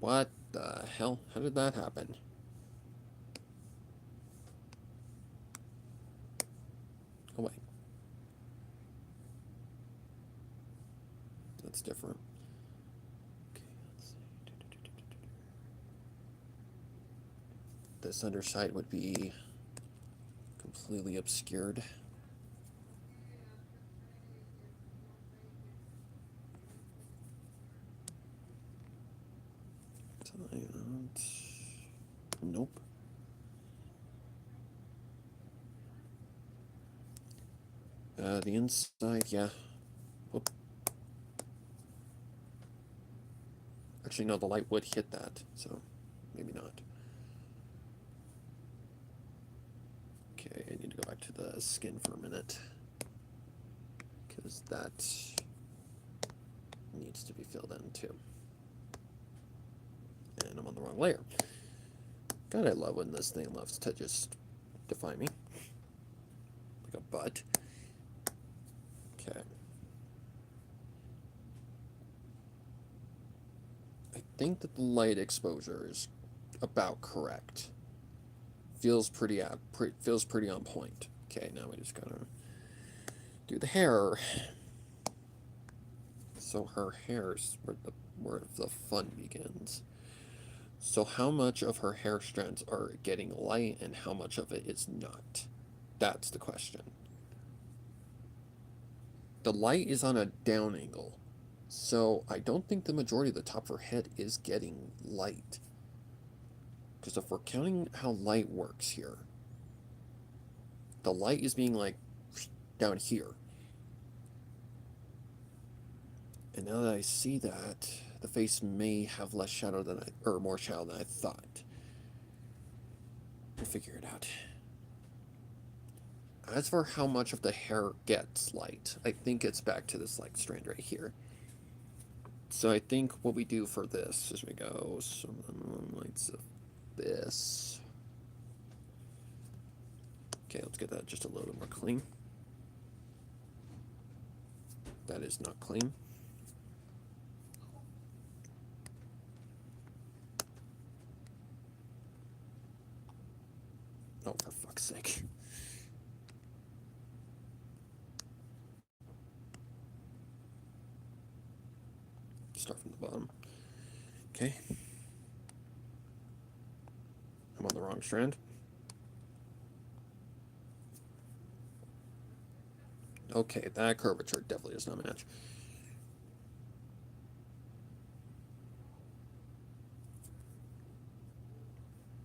What the hell? How did that happen? Oh, wait. That's different. Okay, let's see. This underside would be completely obscured. Nope. The inside, yeah. Whoop. Actually, no, the light would hit that, so maybe not. Okay, I need to go back to the skin for a minute, because that needs to be filled in too. And I'm on the wrong layer. God, I love when this thing loves to just define me. Like a butt. Okay. I think that the light exposure is about correct. Feels pretty on point. Okay, now we just gotta do the hair. So her hair's where the fun begins. So how much of her hair strands are getting light and how much of it is not? That's the question. The light is on a down angle, so I don't think the majority of the top of her head is getting light. Because if we're counting how light works here, the light is being like down here. And now that I see that, the face may have less shadow than or more shadow than I thought. We'll figure it out. As for how much of the hair gets light, I think it's back to this like strand right here. So I think what we do for this is we go some lights of this. Okay, let's get that just a little bit more clean. That is not clean. Oh, for fuck's sake. Start from the bottom. Okay. I'm on the wrong strand. Okay, that curvature definitely does not match.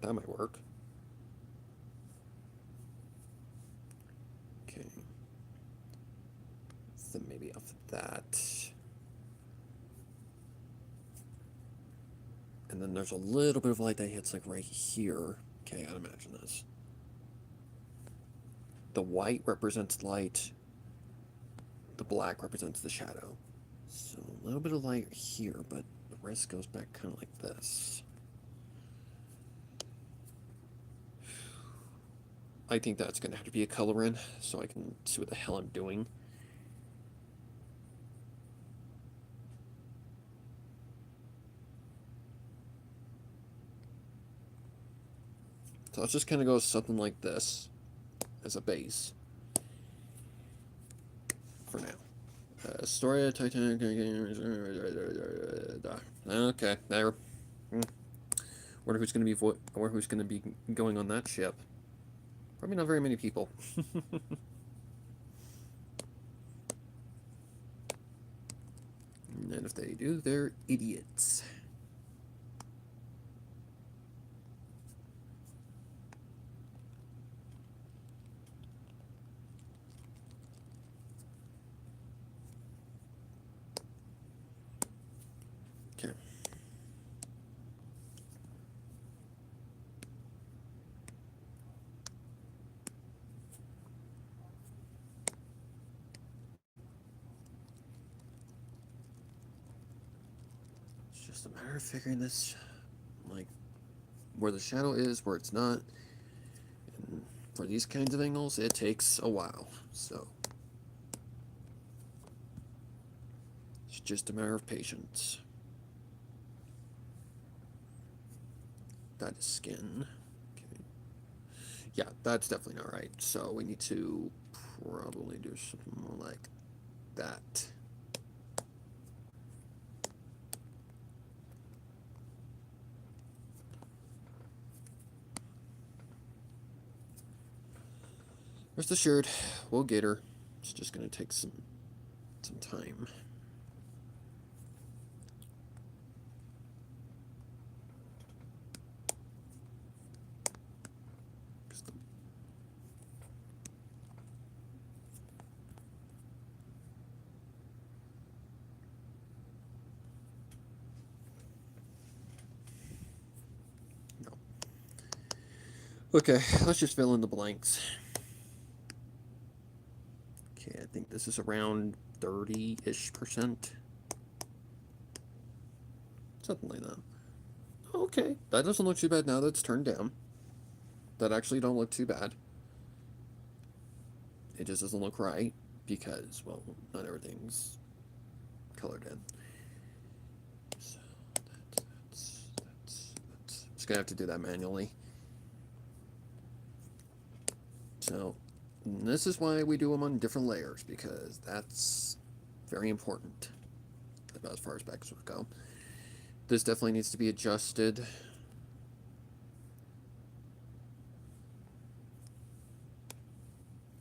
That might work. Okay. So maybe off that. And then there's a little bit of light that hits like right here. Okay, I gotta imagine this. The white represents light. The black represents the shadow. So a little bit of light here, but the rest goes back kind of like this. I think that's going to have to be a color in, so I can see what the hell I'm doing. So let's just kind of go something like this as a base for now. Story of Titanic. Okay, there. Wonder who's gonna be wonder who's gonna be going on that ship. Probably not very many people. And if they do, they're idiots. Okay. It's just a matter of figuring this, like, where the shadow is, where it's not. And for these kinds of angles, it takes a while. So it's just a matter of patience. That is skin. Okay. Yeah, that's definitely not right. So we need to probably do something more like that. Rest assured, we'll get her. It's just gonna take some time. No. Okay, let's just fill in the blanks. Okay, I think this is around 30-ish%. Something like that. Okay, that doesn't look too bad now that it's turned down. That actually don't look too bad. It just doesn't look right because, well, not everything's colored in. So that's just gonna have to do that manually. So this is why we do them on different layers, because that's very important about as far as backs go. This definitely needs to be adjusted.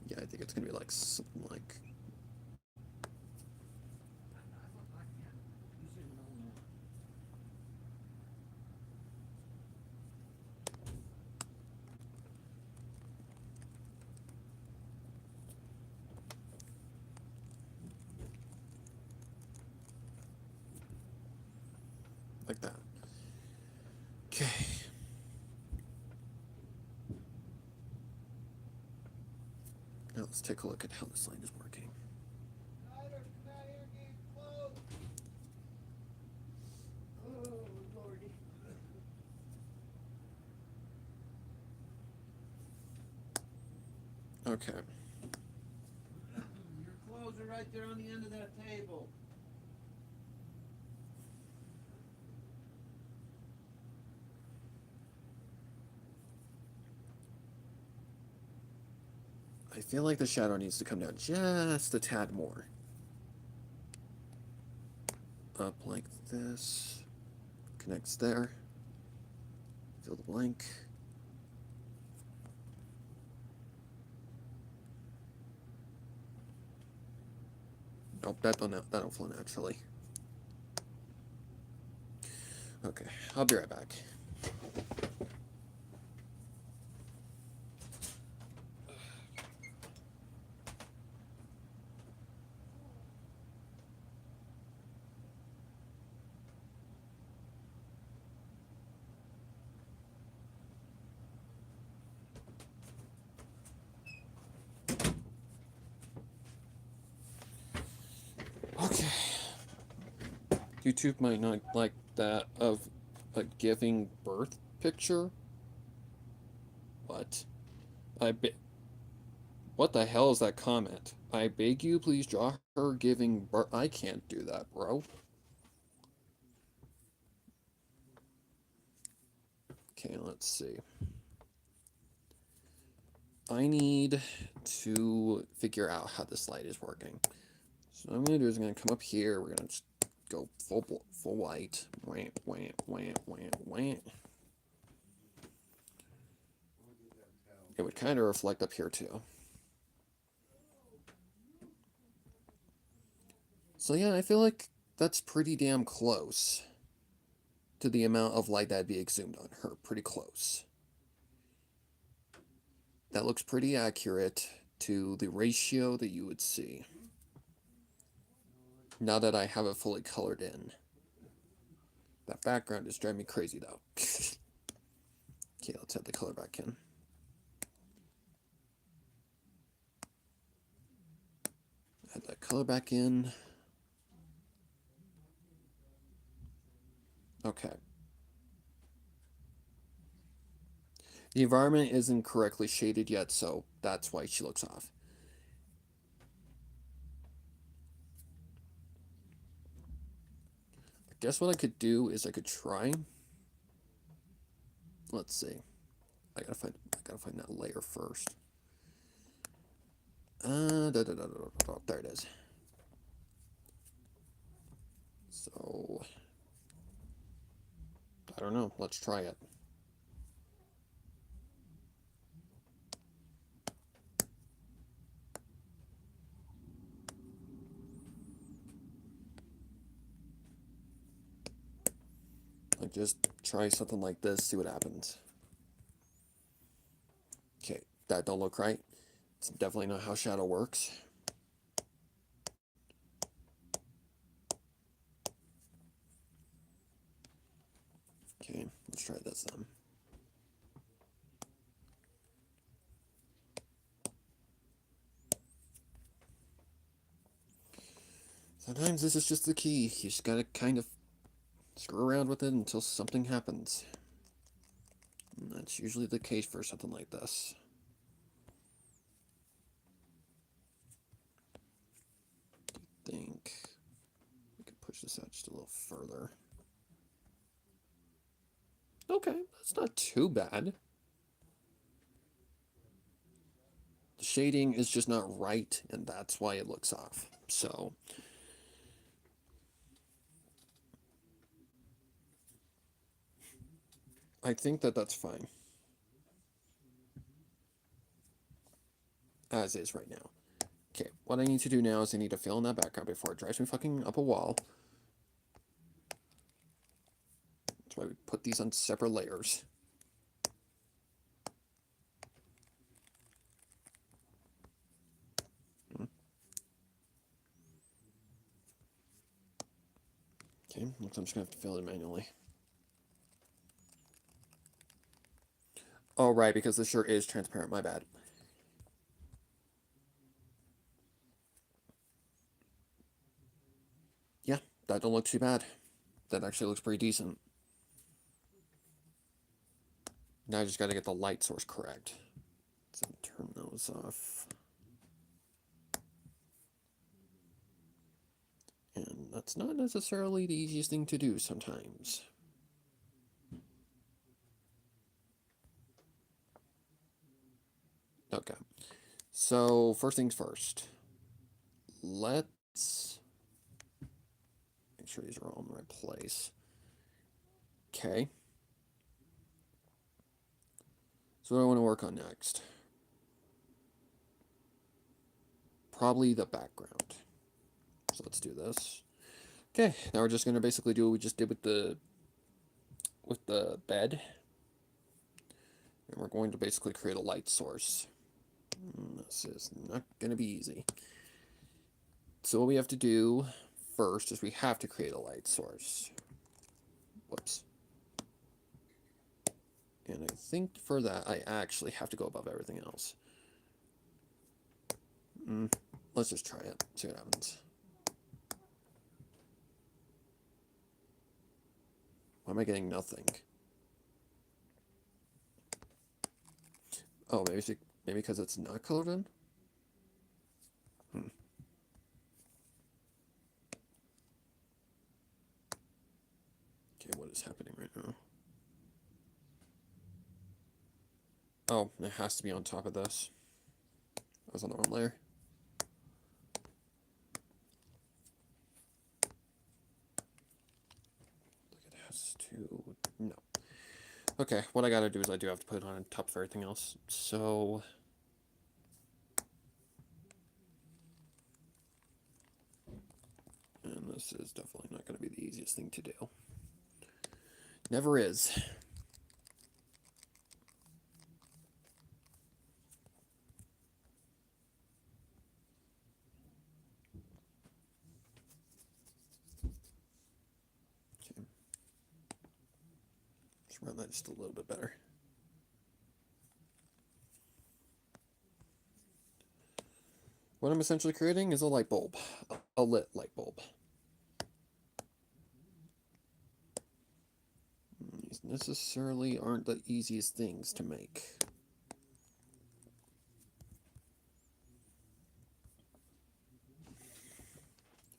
Yeah, I think it's gonna be like something like that. Okay. Now let's take a look at how this line is working. Okay. Your clothes are right there on the end of that table. I feel like the shadow needs to come down just a tad more. Up like this. Connects there. Fill the blank. Nope, that'll flow naturally. Okay, I'll be right back. Okay. YouTube might not like that of a giving birth picture. What? What the hell is that comment? I beg you, please draw her giving birth. I can't do that, bro. Okay, let's see. I need to figure out how this light is working. So what I'm gonna do is I'm gonna come up here. We're gonna just go full white. Wham, wham, wham, wham, wham. it would kind of reflect up here too. So yeah, I feel like that's pretty damn close to the amount of light that being zoomed on her. Pretty close. That looks pretty accurate to the ratio that you would see. Now that I have it fully colored in. That background is driving me crazy though. Okay, let's add the color back in. Add that color back in. Okay. The environment isn't correctly shaded yet, so that's why she looks off. I guess what I could do is I could try. Let's see. I gotta find that layer first. There it is. So I don't know. Let's try it. Like, just try something like this, see what happens. Okay, that don't look right. It's definitely not how shadow works. Okay, let's try this then. Sometimes this is just the key. You just gotta kind of screw around with it until something happens. And that's usually the case for something like this. I think we could push this out just a little further. Okay, that's not too bad. The shading is just not right, and that's why it looks off. So I think that that's fine. As is right now. Okay, what I need to do now is I need to fill in that background before it drives me fucking up a wall. That's why we put these on separate layers. Okay, looks like I'm just gonna have to fill it manually. Oh, right, because this shirt is transparent, my bad. Yeah, that don't look too bad. That actually looks pretty decent. Now I just gotta get the light source correct. So turn those off. And that's not necessarily the easiest thing to do sometimes. Okay. So, first things first. Let's make sure these are all in the right place. Okay. So what do I want to work on next? Probably the background. So let's do this. Okay, now we're just going to basically do what we just did with the bed. And we're going to basically create a light source. This is not going to be easy. So what we have to do first is we have to create a light source. Whoops. And I think for that, I actually have to go above everything else. Let's just try it, see what happens. Why am I getting nothing? Oh, maybe because it's not colored in? Okay, what is happening right now? Oh, it has to be on top of this. I was on the wrong layer. It has to... No. Okay, what I gotta do is I do have to put it on top of everything else. So... And this is definitely not going to be the easiest thing to do. Never is. Okay. Let's run that just a little bit better. What I'm essentially creating is a light bulb. A lit light bulb. These necessarily aren't the easiest things to make.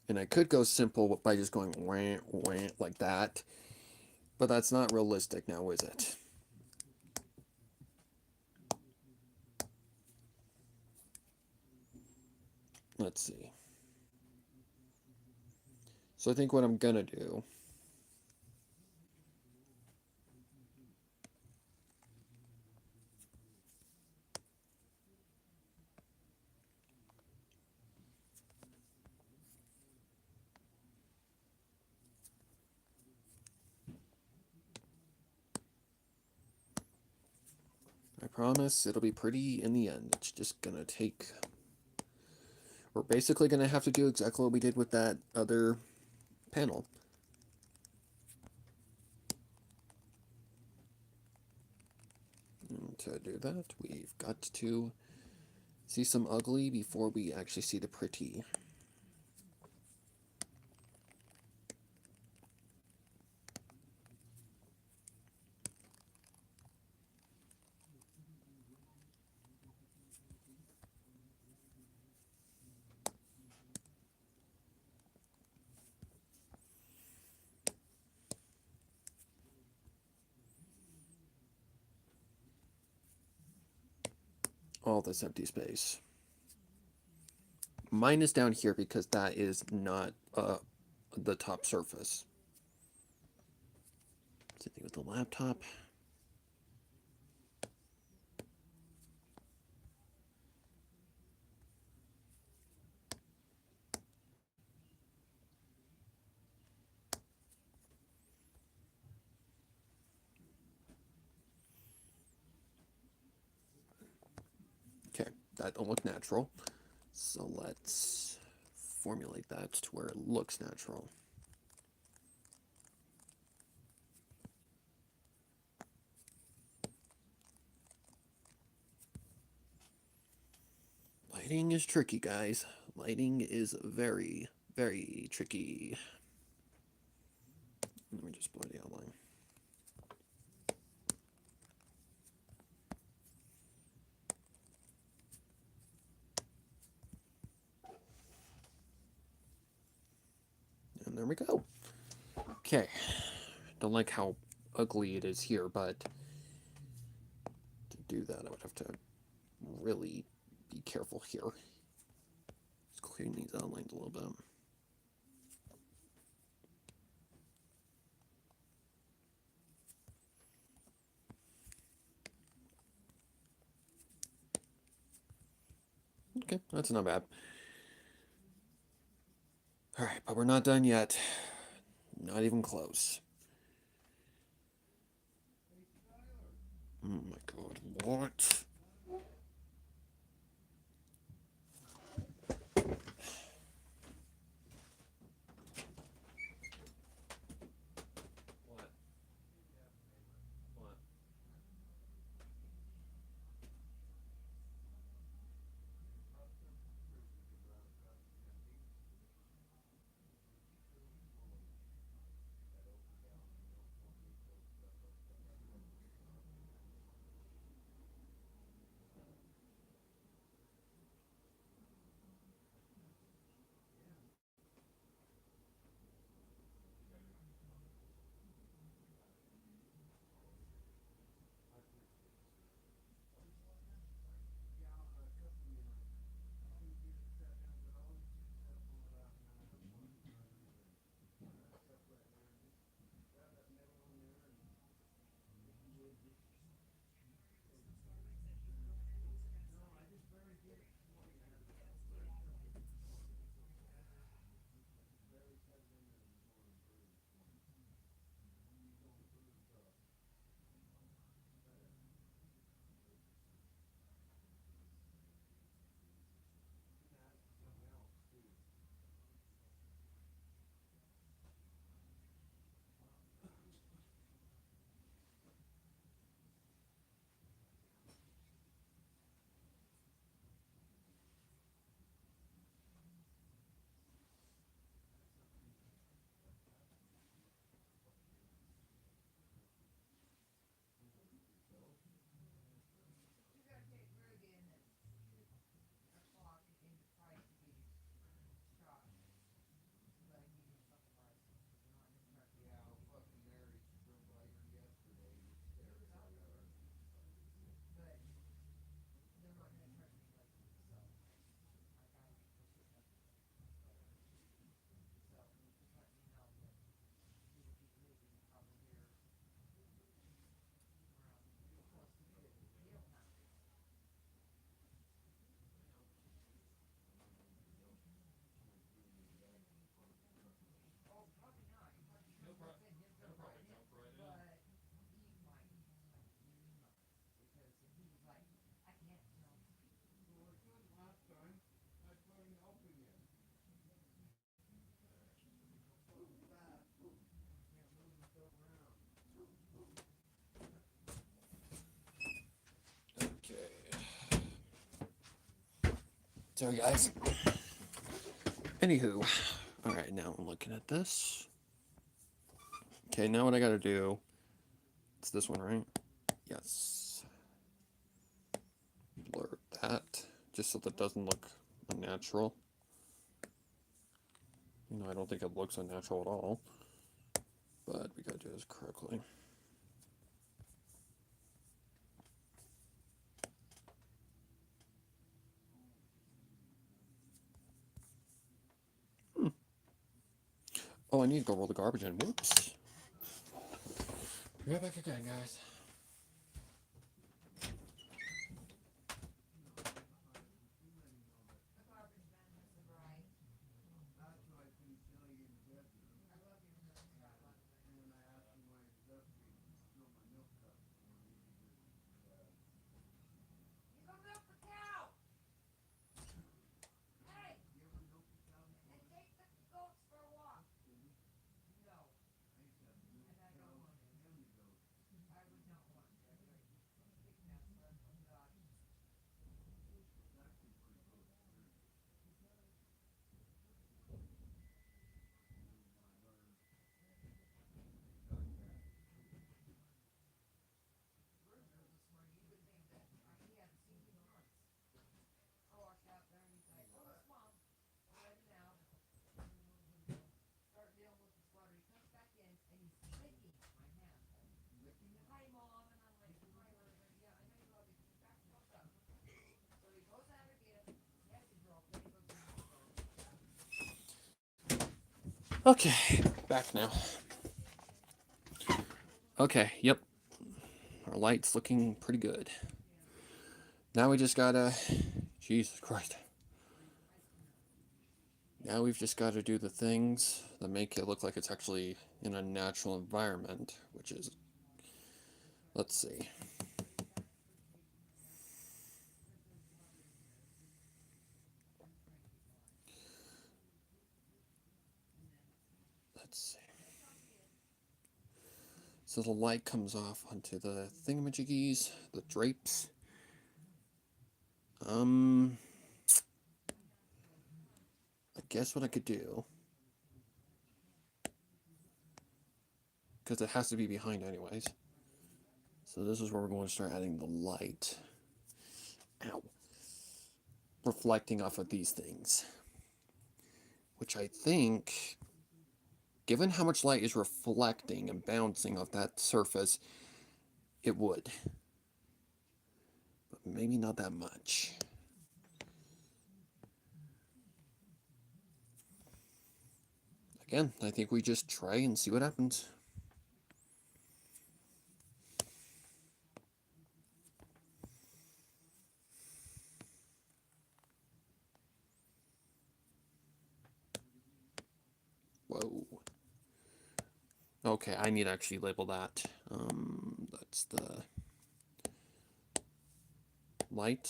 And I could go simple by just going wah, wah, like that. But that's not realistic now, is it? Let's see. So I think what I'm gonna do... I promise it'll be pretty in the end. It's just gonna take... We're basically gonna have to do exactly what we did with that other panel. And to do that, we've got to see some ugly before we actually see the pretty. All this empty space. Mine is down here because that is not the top surface. Same thing with the laptop. Okay, that don't look natural. So let's formulate that to where it looks natural. Lighting is tricky, guys. Lighting is very, very tricky. Let me just blur the outline. And there we go. Okay. Don't like how ugly it is here, but to do that, I would have to really be careful here. Just clearing these outlines a little bit. Okay, that's not bad. Alright, but we're not done yet. Not even close. Oh my god, what? Sorry, guys. Anywho, alright, now I'm looking at this. Okay, now what I gotta do, it's this one, right? Yes. Blur that, just so that doesn't look unnatural. You know, I don't think it looks unnatural at all, but we gotta do this correctly. Oh, I need to go roll the garbage in. Whoops. Be right back again, guys. The garbage man has arrived. That's why I couldn't tell you in the bedroom. I love you, Mr. Scott. And then I asked him why he's dusty to fill my milk cup for me because You go milk the cow! Hey! you ever milk the cow before? And take the goats for a walk. Didn't? No, I used to have to milk and the I cow don't want to. and the goat. I would not want to. Big mess, oh God. It's actually pretty close to dirty. Birds are this morning, you would think that he hadn't seen me in months. I walked out there and he's like, oh, it's mom. I'm ready now. Start dealing with the sweater. He comes back in and he's licking my hand. Licking it? Hi, mom. And I'm like, hi, Herbert. Yeah, I know you love me. Back goes up. So he goes out again. Yes, he broke. Then he goes in the store. Okay, back now. Okay, yep. Our light's looking pretty good. Now we just gotta... Jesus Christ. Now we've just gotta do the things that make it look like it's actually in a natural environment, which is... Let's see. Let's see. So the light comes off onto the thingamajiggies, the drapes. I guess what I could do, because it has to be behind anyways. So this is where we're going to start adding the light. Ow. Reflecting off of these things. Which I think, given how much light is reflecting and bouncing off that surface, it would. But maybe not that much. Again, I think we just try and see what happens. Whoa. Okay, I need to actually label that. That's the light.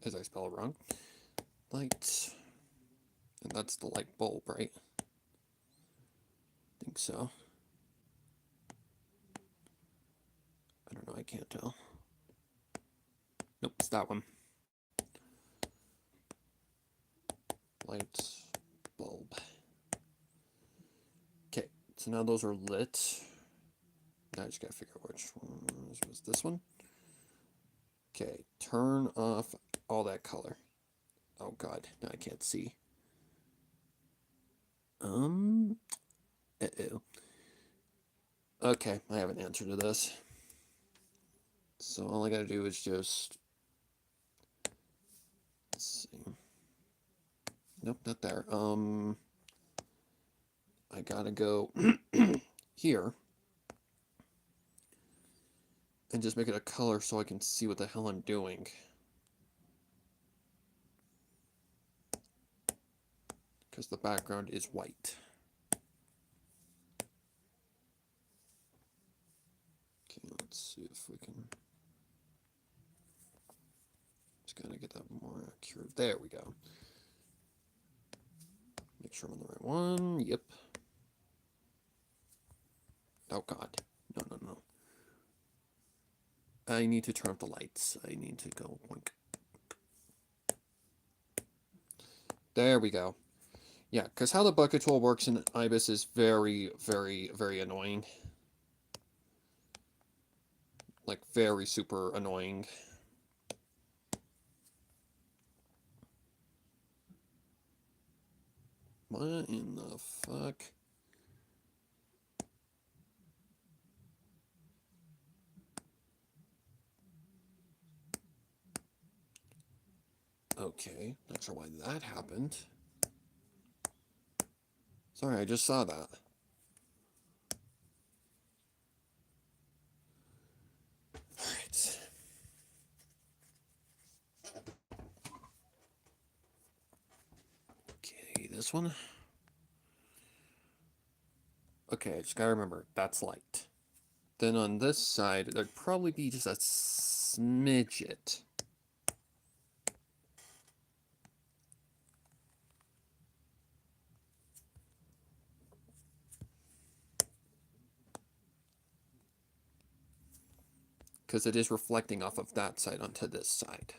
As I spell it wrong. Light. And that's the light bulb, right? I think so. I don't know, I can't tell. Nope, it's that one. Light bulb. Okay, so now those are lit. Now I just gotta figure out which one was this one. Okay, turn off all that color. Oh god, now I can't see. Uh-oh. Okay, I have an answer to this. So all I gotta do is just... Let's see. Nope, not there. I gotta go here. And just make it a color so I can see what the hell I'm doing. Because the background is white. Okay, let's see if we can... Just gotta get that more accurate. There we go. Make sure I'm on the right one. Yep. Oh god. No. I need to turn off the lights. I need to go blink. There we go. Yeah, because how the bucket tool works in IBIS is very, very, very annoying. Like, very super annoying. What in the fuck? Okay, not sure why that happened. Sorry, I just saw that. Alright. Okay, this one. Okay, I just gotta remember, that's light. Then on this side, there'd probably be just a smidget. Because it is reflecting off of that side onto this side.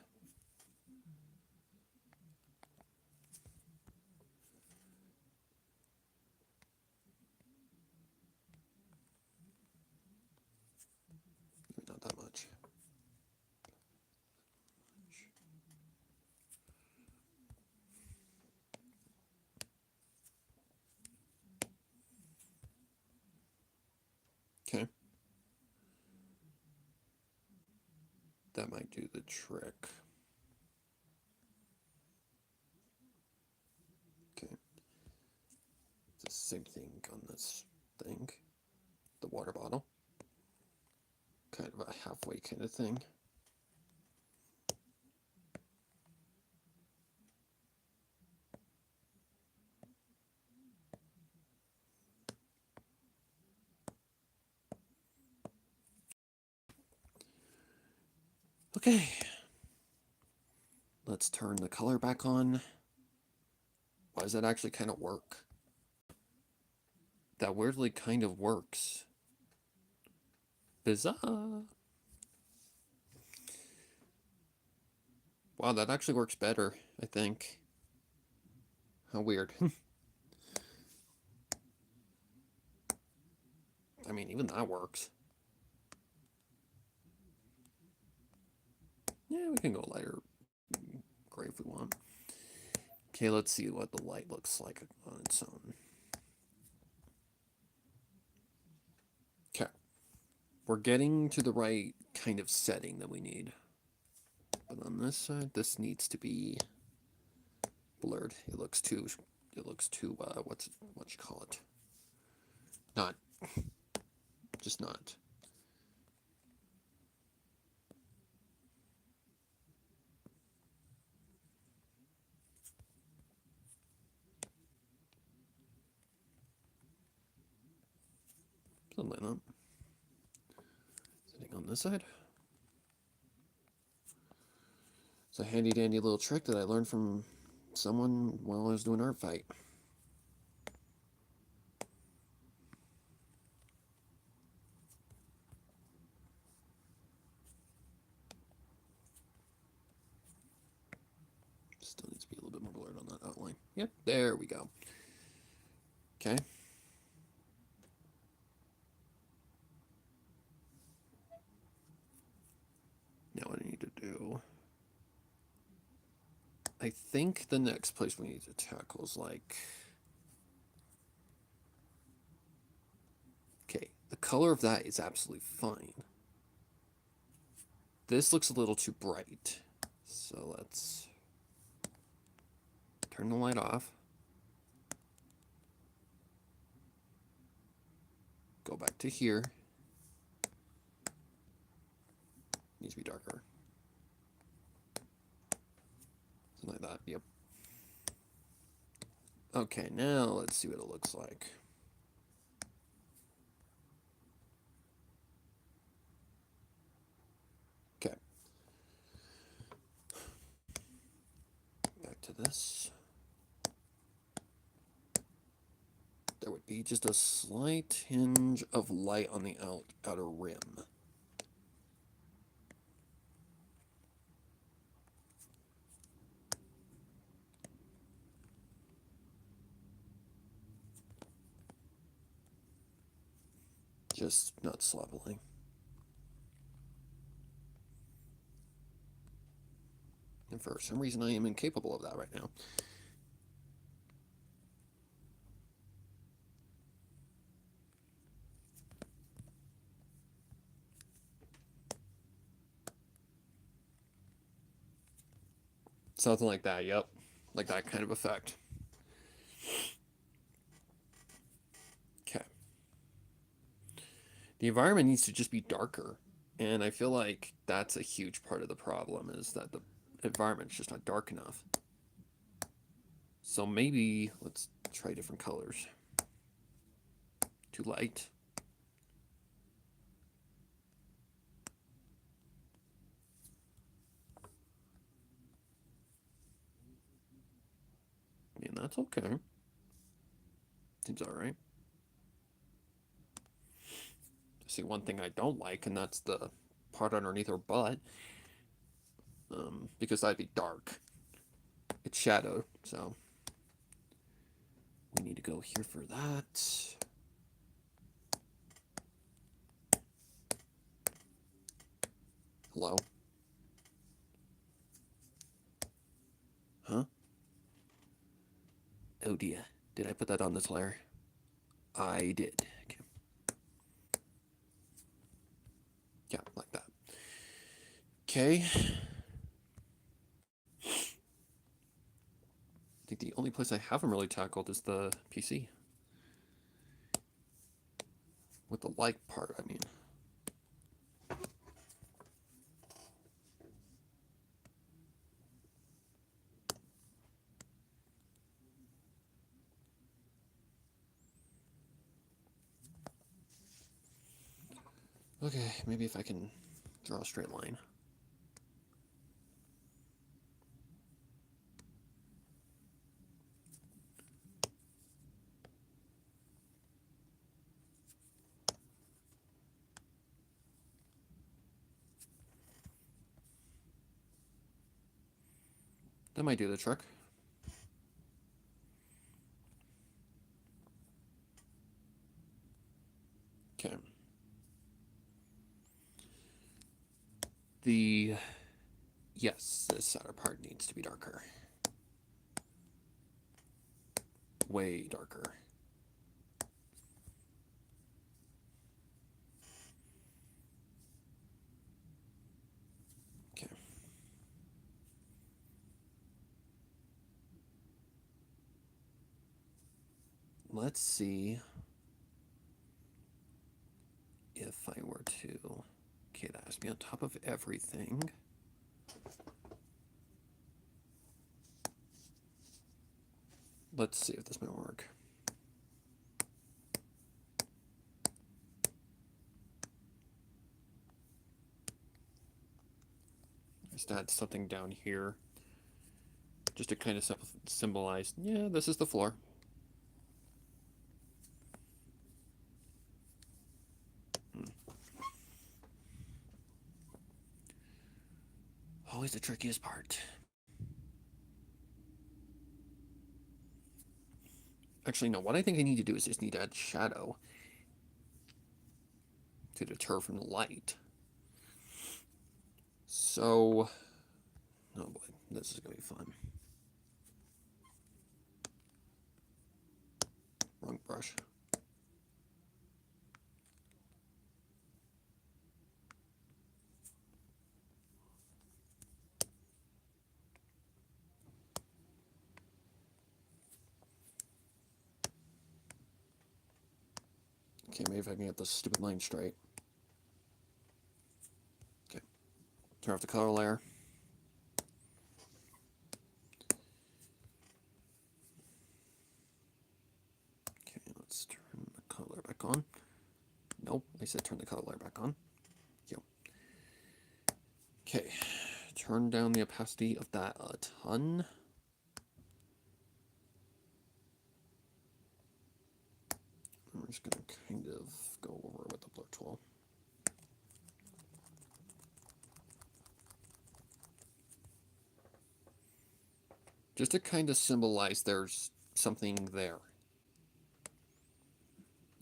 Not that much. Okay. That might do the trick. Okay. It's the same thing on this thing. The water bottle. Kind of a halfway kind of thing. Okay. Let's turn the color back on. Why does that actually kind of work? That weirdly kind of works. Bizarre. Wow, that actually works better, I think. How weird. I mean, even that works. Yeah, we can go lighter gray if we want. Okay, let's see what the light looks like on its own. Okay. We're getting to the right kind of setting that we need. But on this side, this needs to be blurred. It looks too, what you call it? Not, just not. Something like that. Sitting on this side. It's a handy dandy little trick that I learned from someone while I was doing art fight. Still needs to be a little bit more blurred on that outline. Yep, there we go. Okay. Now what I need to do... I think the next place we need to tackle is like... Okay, the color of that is absolutely fine. This looks a little too bright. So let's turn the light off. Go back to here. Needs to be darker. Something like that, yep. Okay, now let's see what it looks like. Okay. Back to this. There would be just a slight hinge of light on the outer rim. just not sloppily. And for some reason, I am incapable of that right now. Something like that, yep. Like that kind of effect. Okay. The environment needs to just be darker. And I feel like that's a huge part of the problem, is that the environment's just not dark enough. So maybe let's try different colors. Too light. I mean, that's okay. Seems alright. See, one thing I don't like, and that's the part underneath her butt. Because that'd be dark. It's shadow, so we need to go here for that. Hello? Huh? Oh dear. Did I put that on this layer? I did. Okay. Yeah, like that. Okay. I think the only place I haven't really tackled is the PC. With the like part, I mean. Okay, maybe if I can draw a straight line. That might do the trick. Okay. Yes, this outer part needs to be darker. Way darker. Okay. Let's see if I were to... Okay, that has to be on top of everything. Let's see if this might work. Just add something down here. Just to kind of symbolize, yeah, this is the floor. Always the trickiest part. Actually, no, what I think I need to do is just need to add shadow to deter from the light. So, oh boy, this is going to be fun. Wrong brush. Okay, maybe if I can get this stupid line straight. Okay, turn off the color layer. Okay, let's turn the color back on. Nope, I said turn the color layer back on. Yep. Okay, turn down the opacity of that a ton. I'm just going to kind of go over with the blur tool. Just to kind of symbolize there's something there.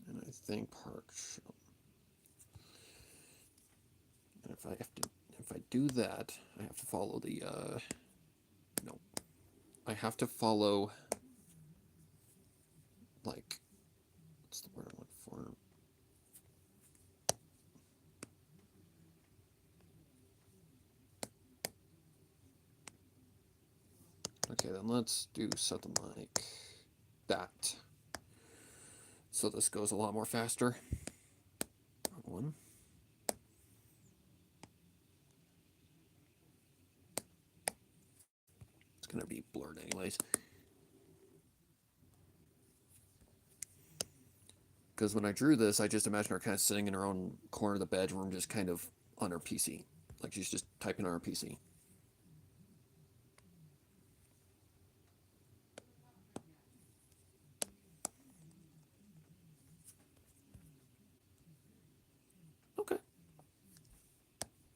And I think Park... If I do that, I have to follow the, no. I have to follow, like, what's the word I want for? Okay, then let's do something like that. So this goes a lot more faster. Wrong one. It's gonna be blurred anyways. Because when I drew this, I just imagined her kind of sitting in her own corner of the bedroom, just kind of on her PC. Like she's just typing on her PC. Okay.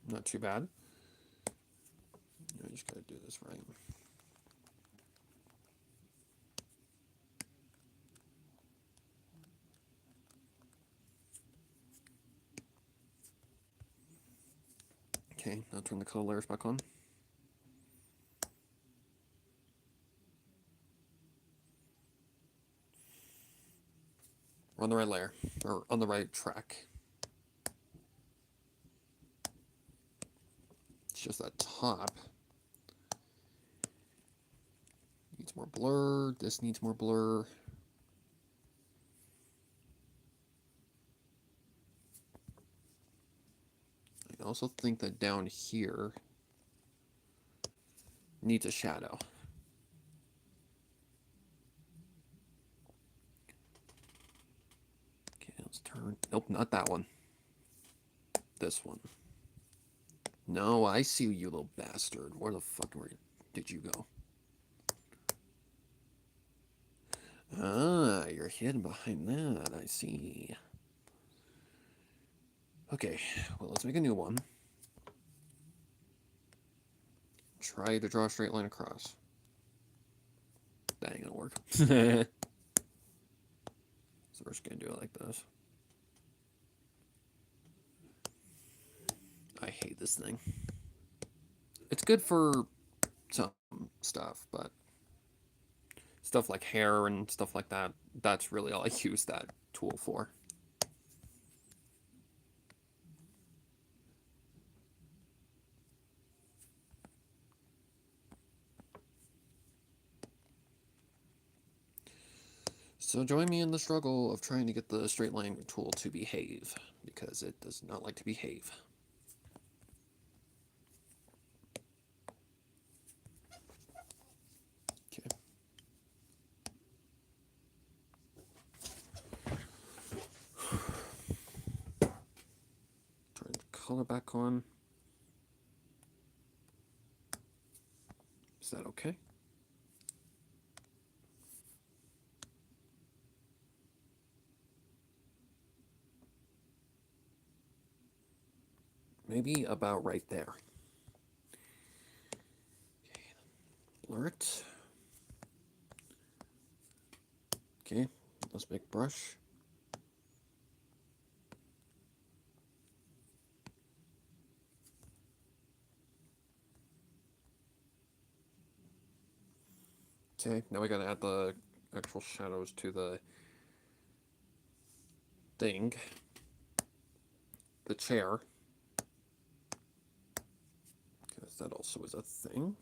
Not too bad. I just gotta do this right. Okay, now turn the color layers back on. We're on the right layer, or on the right track. It's just that top needs more blur. This needs more blur. I also think that down here needs a shadow. Okay, let's turn. Nope, not that one. This one. No, I see you, little bastard. Where the fuck did you go? Ah, you're hidden behind that. I see. Okay, well, let's make a new one. Try to draw a straight line across. That ain't gonna work. So we're just gonna do it like this. I hate this thing. It's good for some stuff, but stuff like hair and stuff like that, that's really all I use that tool for. So join me in the struggle of trying to get the straight line tool to behave, because it does not like to behave. Okay. Turn the color back on. Is that okay? Maybe about right there. Okay. Blur it. Okay, let's make brush. Okay, now we gotta add the actual shadows to the thing. The chair. Because that also is a thing.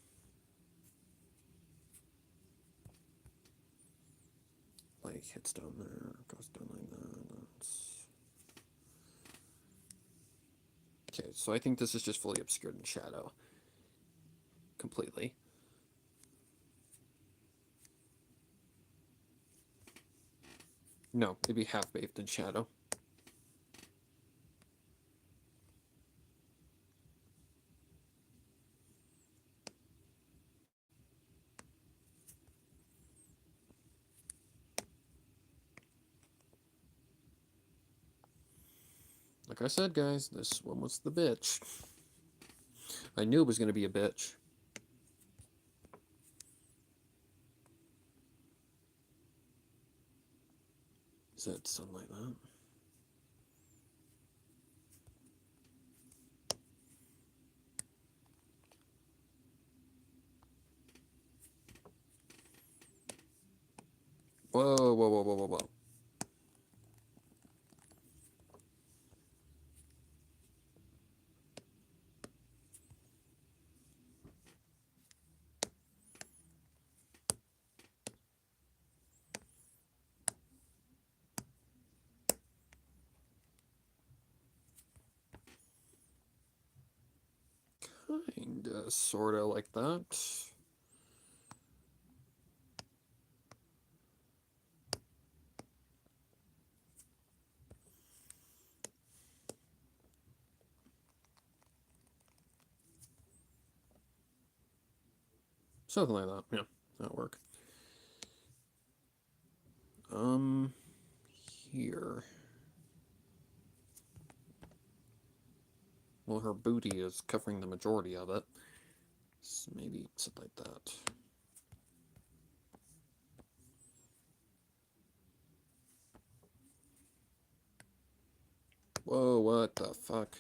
Like, hits down there, goes down like that. That's... Okay, so I think this is just fully obscured in shadow. Completely. No, it'd be half bathed in shadow. Like I said, guys, this one was the bitch. I knew it was going to be a bitch. Is that something like that? Whoa, whoa, whoa, whoa, whoa, whoa. Kinda, sorta like that. Something like that, yeah, that'll work. Here. Well, her booty is covering the majority of it. So maybe something like that. Whoa, what the fuck?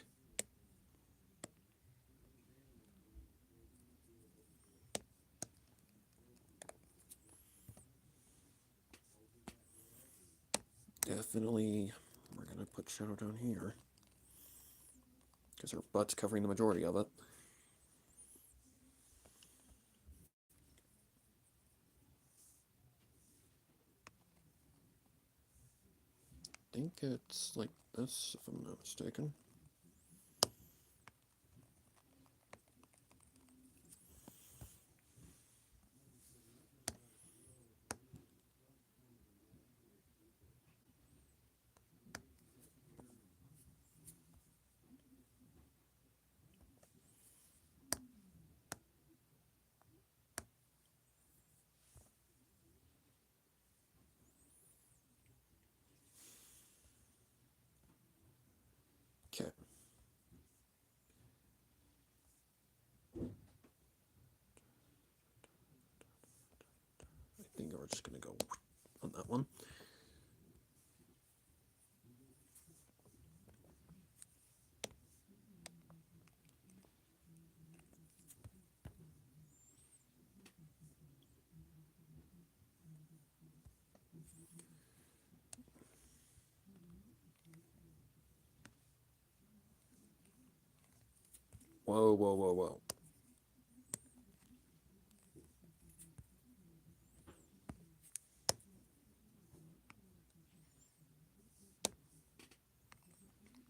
Definitely, we're gonna put shadow down here. Because her butt's covering the majority of it. I think it's like this, if I'm not mistaken. Okay. I think we're just gonna go on that one. Whoa, whoa, whoa, whoa.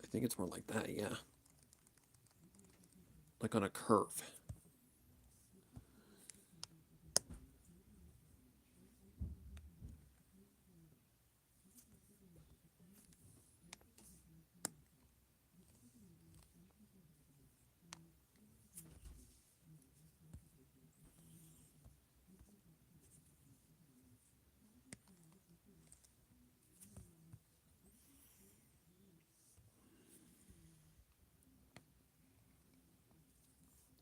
I think it's more like that, yeah. Like on a curve.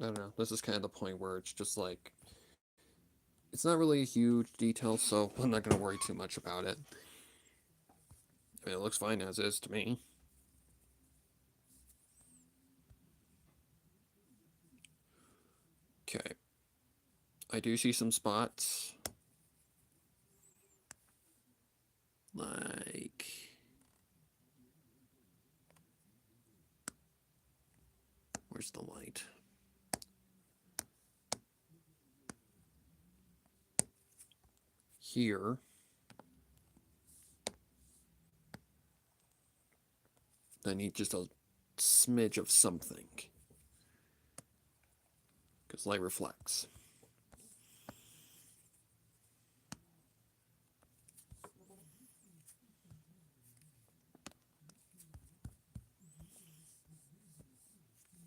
I don't know. This is kind of the point where it's just like, it's not really a huge detail, so I'm not going to worry too much about it. I mean, it looks fine as is to me. Okay. I do see some spots. Like... Where's the light? Here. I need just a smidge of something. Because light reflects.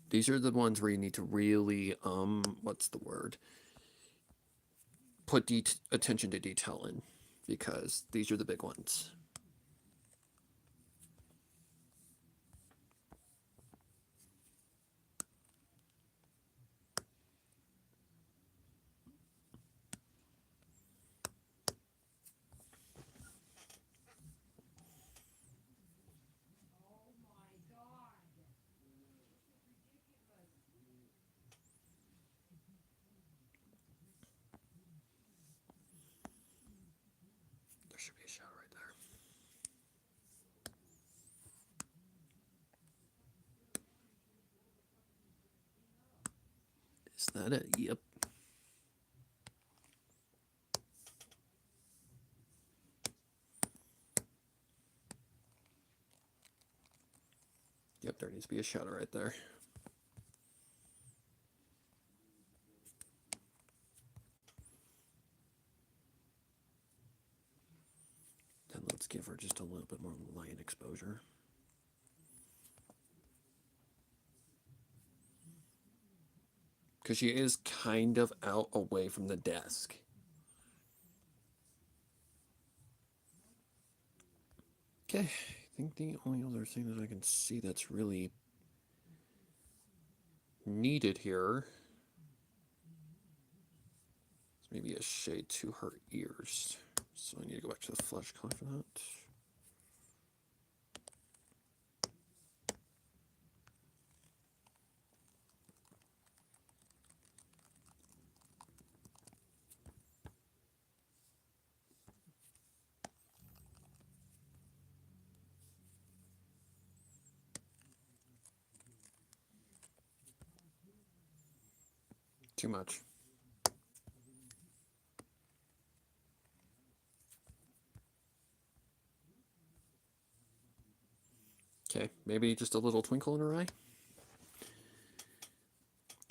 These are the ones where you need to really, what's the word? Put attention to detail in. Because these are the big ones. Oh my God. This is ridiculous. should be a shadow right there. Is that it? Yep. Yep, there needs to be a shadow right there. Then let's give her just a little bit more light exposure. Because she is kind of out away from the desk. Okay, I think the only other thing that I can see that's really needed here is maybe a shade to her ears. So I need to go back to the flesh color for that. Too much. Okay, maybe just a little twinkle in her eye.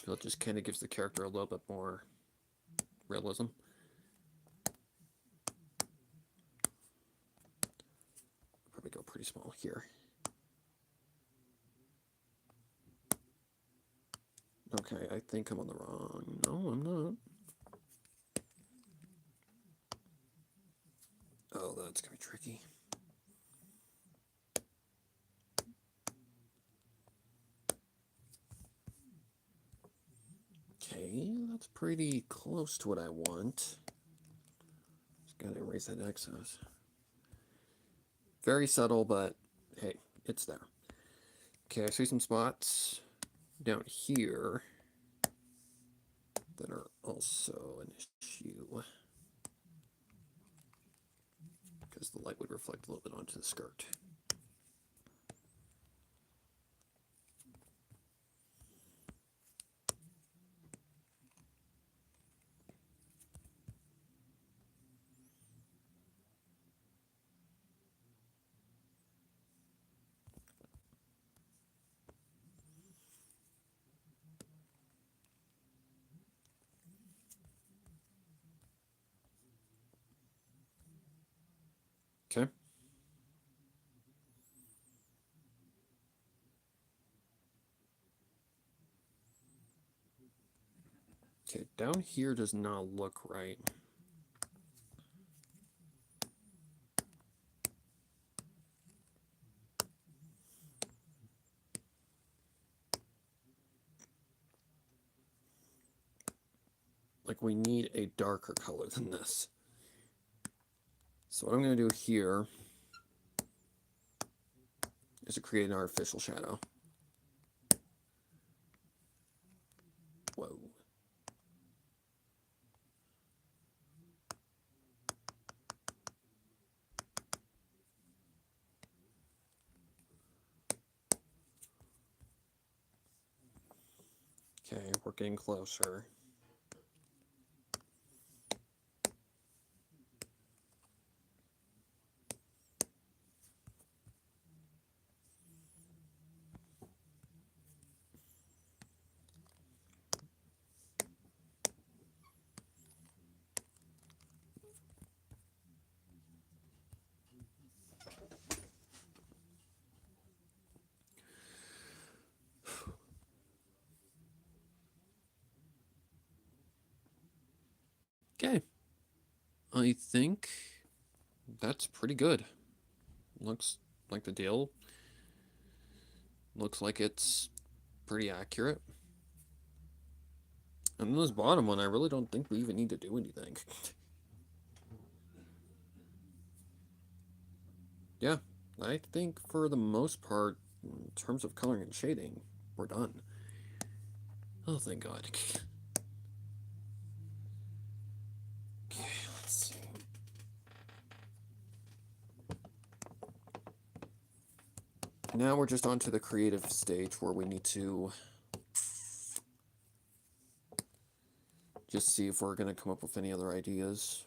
It just kind of gives the character a little bit more realism. Probably go pretty small here. Okay, I think I'm on the wrong. No, I'm not. Oh, that's gonna be tricky. Okay, that's pretty close to what I want. Just gotta erase that excess. Very subtle, but hey, it's there. Okay, I see some spots down here that are also an issue because the light would reflect a little bit onto the skirt. Okay. Okay, down here does not look right. Like we need a darker color than this. So what I'm going to do here is to create an artificial shadow. Whoa. Okay, we're getting closer. Okay. I think that's pretty good. Looks like the deal. Looks like it's pretty accurate. And this bottom one, I really don't think we even need to do anything. Yeah, I think for the most part, in terms of coloring and shading, we're done. Oh, thank God. Okay, let's see. Now we're just on to the creative stage where we need to just see if we're going to come up with any other ideas.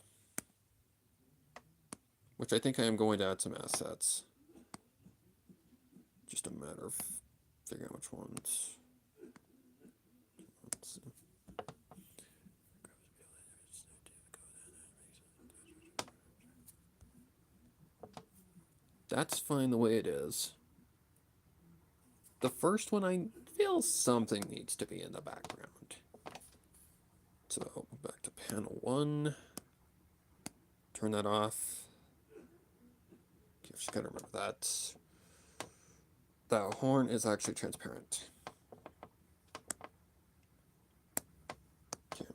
Which I think I am going to add some assets. Just a matter of figuring out which ones. Let's see. That's fine the way it is. The first one, I feel something needs to be in the background. So back to panel 1. Turn that off. Okay, just gotta remember that. That horn is actually transparent. Okay,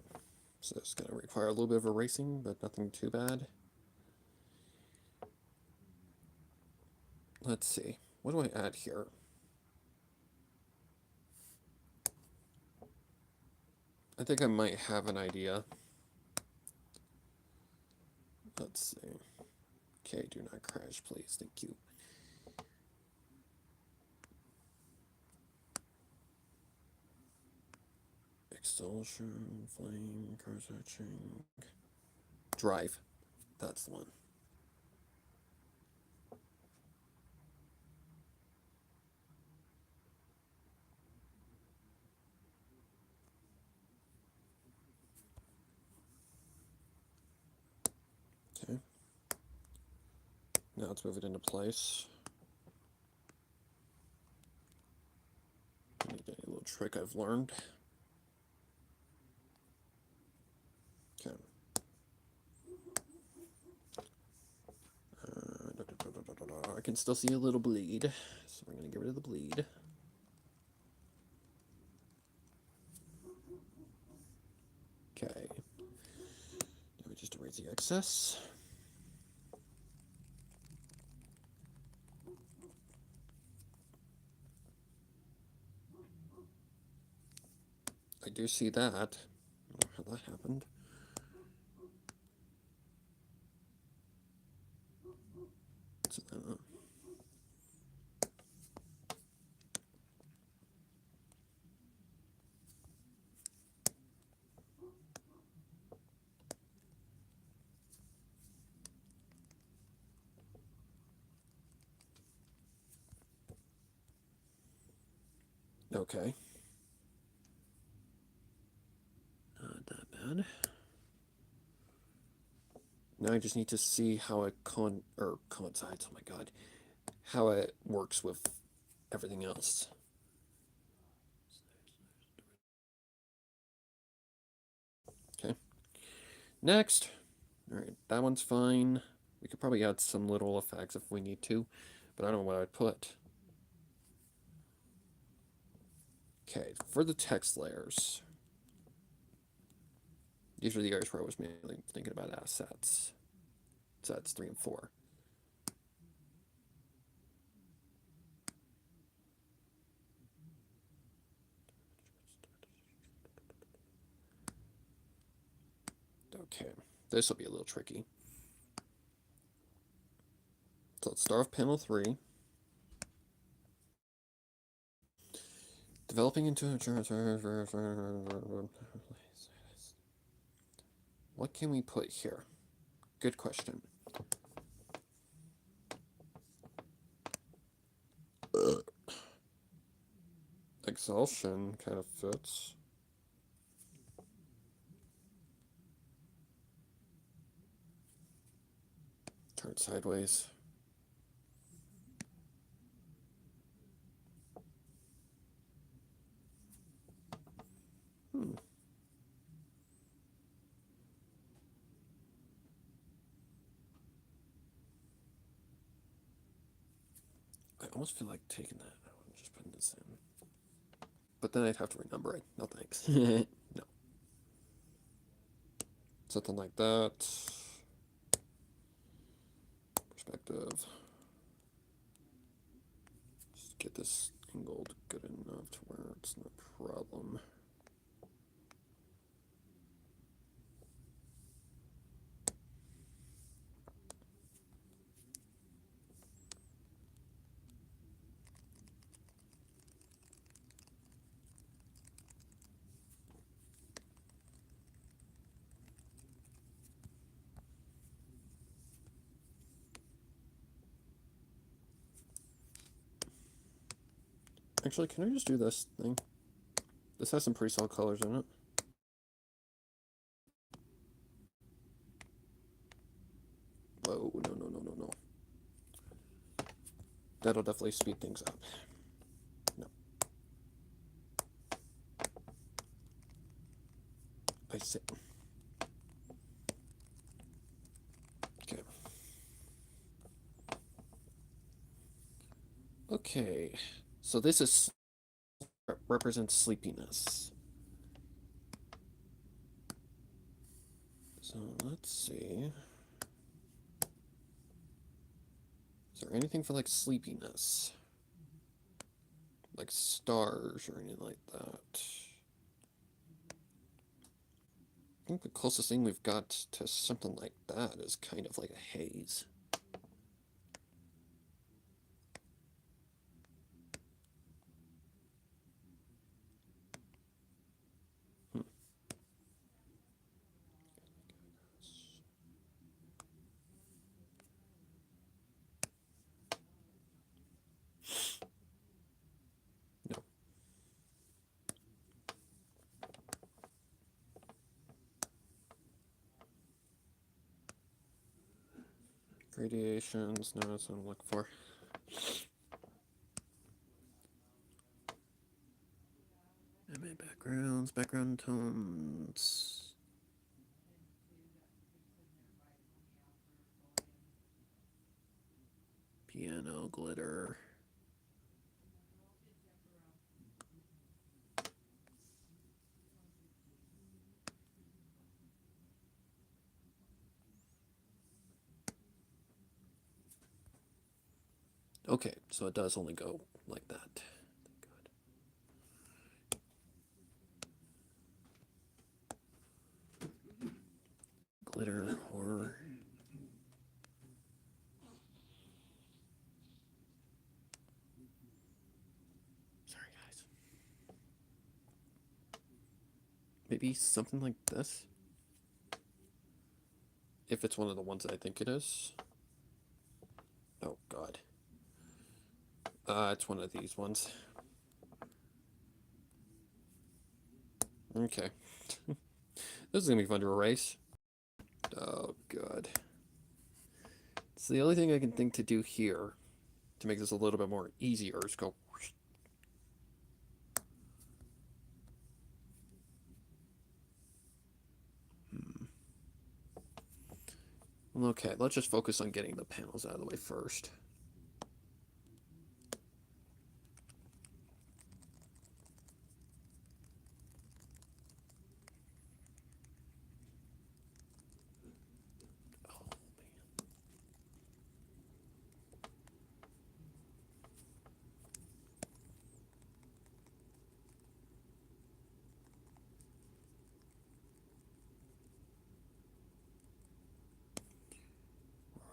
so it's gonna require a little bit of erasing, but nothing too bad. Let's see, what do I add here? I think I might have an idea. Let's see. Okay, do not crash, please. Thank you. Expulsion, flame, car searching. Drive. That's the one. Okay. Now let's move it into place. A little trick I've learned. Okay. I can still see a little bleed, so we're going to get rid of the bleed. Okay. Now we just erase the excess. I do see that. I don't know how that happened. So, okay. Not that bad. Now I just need to see how it coincides. Oh my god, how it works with everything else. Okay. Next. All right, that one's fine. We could probably add some little effects if we need to, but I don't know what I'd put. Okay, for the text layers. These are the areas where I was mainly thinking about assets. So that's 3 and 4. Okay, this will be a little tricky. So let's start with panel 3. Developing into what can we put here? Good question. Exhaustion kind of fits. Turn it sideways. I almost feel like taking that out and just putting this in. But then I'd have to renumber it. No thanks. No. Something like that. Perspective. Just get this angled good enough to where it's no problem. Actually, can I just do this thing? This has some pretty solid colors in it. Whoa, no. That'll definitely speed things up. No. I see. Okay. Okay. So this is represents sleepiness. So let's see. Is there anything for like sleepiness? Like stars or anything like that? I think the closest thing we've got to something like that is kind of like a haze. Hmm. No. Gradations, no, that's what I'm looking for. Ambient backgrounds, background tones. Piano, glitter. Okay, so it does only go like that. Good. Glitter, horror. Sorry, guys. Maybe something like this? If it's one of the ones that I think it is. Oh, God. It's one of these ones. Okay. This is gonna be fun to erase. Oh, God. So the only thing I can think to do here to make this a little bit more easier is go. Okay, let's just focus on getting the panels out of the way first. Oh, man.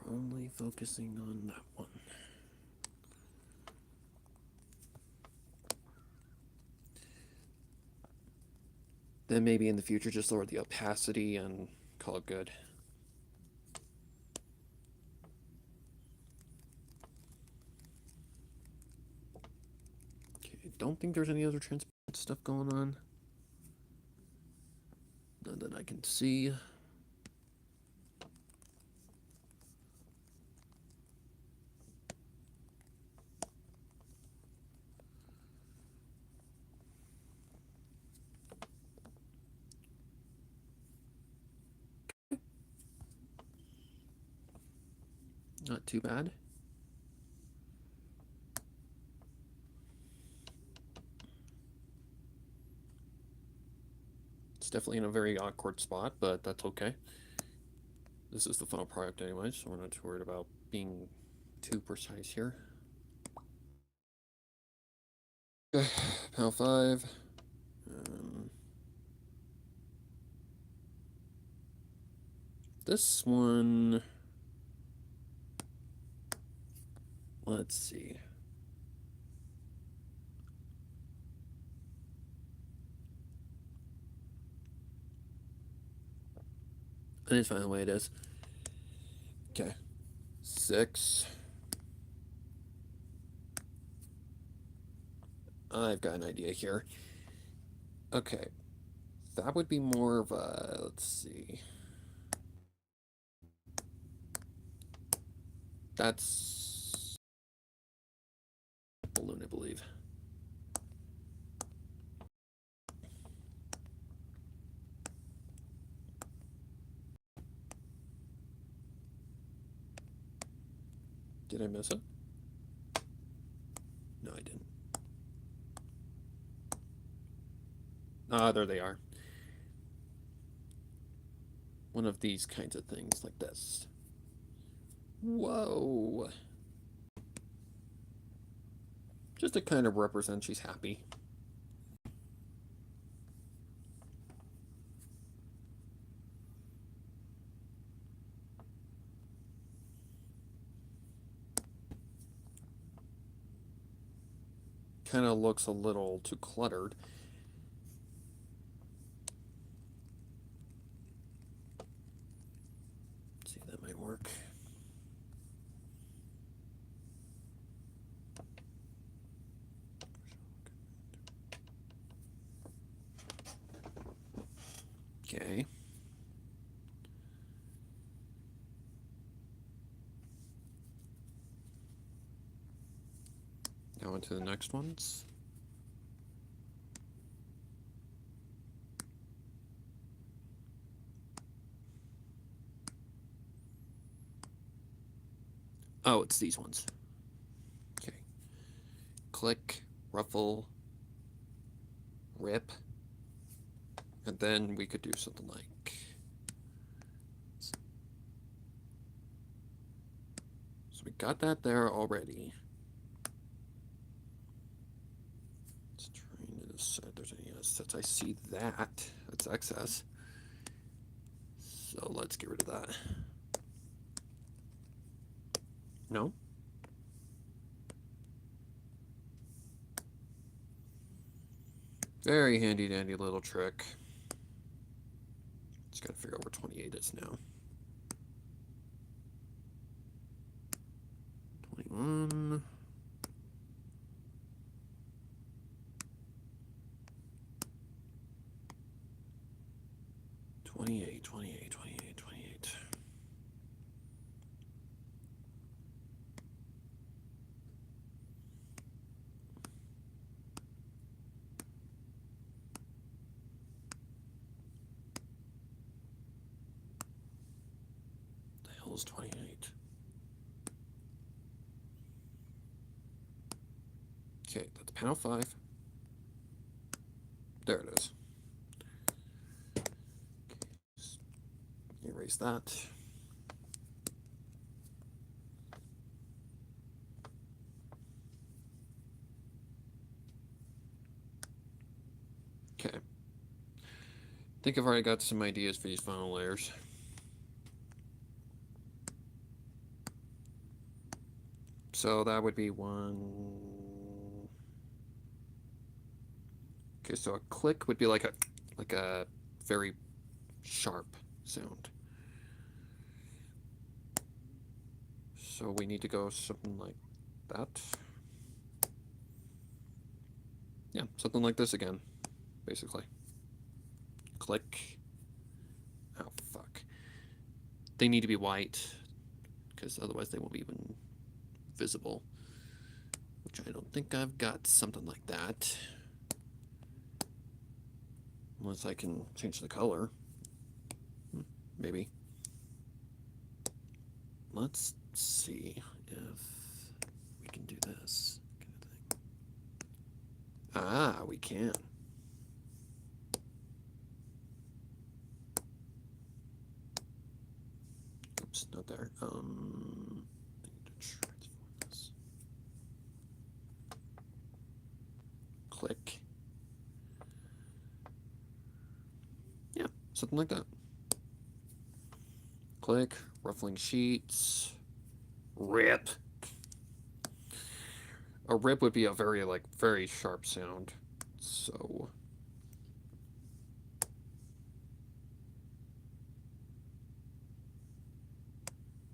We're only focusing on that one. Then maybe in the future just lower the opacity and call it good. Okay, don't think there's any other transparent stuff going on. None that I can see. Not too bad. It's definitely in a very awkward spot, but that's okay. This is the final product anyway, so we're not too worried about being too precise here. Panel 5. This one... Let's see. It's fine the way it is. Okay. 6. I've got an idea here. Okay, that would be more of a, let's see. That's balloon, I believe. Did I miss it? No, I didn't. Ah, there they are. One of these kinds of things like this. Whoa. Just to kind of represent she's happy. Kind of looks a little too cluttered. Let's see if that might work. Okay. Now into the next ones. Oh, it's these ones. Okay. Click, ruffle, rip. And then we could do something like... So we got that there already. Let's try to decide if there's any assets. I see that. That's excess. So let's get rid of that. No? Very handy dandy little trick. Just gotta figure out where 28 is now. 21. 28, 28, 28, 28. The hell is 28? Okay, that's panel 5. There it is. Erase that. Okay. I think I've already got some ideas for these final layers. So that would be one. Okay, so a click would be like a very sharp sound. So we need to go something like that. Yeah, something like this again, basically. Click. Oh, fuck. They need to be white, because otherwise they won't be even visible. Which I don't think I've got something like that. Unless I can change the color. Maybe. Let's see if we can do this kind of thing. Ah, we can. Oops, not there. I need to transform this. Click. Yeah, something like that. Click, ruffling sheets, rip. A rip would be a very, very sharp sound. So...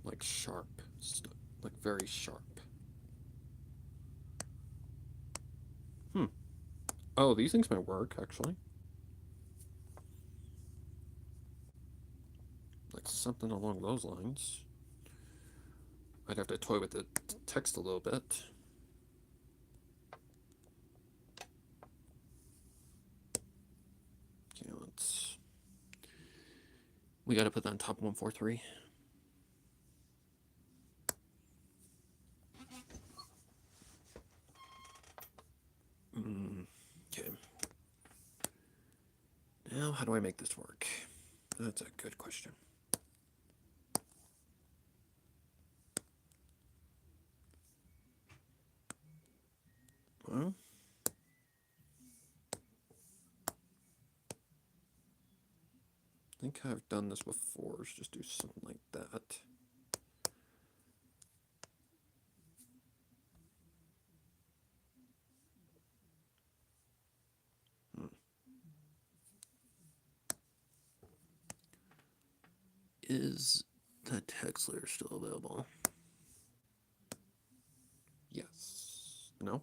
like sharp. Like very sharp. Oh, these things might work, actually. Like something along those lines. I'd have to toy with the text a little bit. Okay, let's... We gotta put that on top of 143. Okay. Now, how do I make this work? That's a good question. Well, I think I've done this before. Let's just do something like that. Is that text layer still available? Yes. No?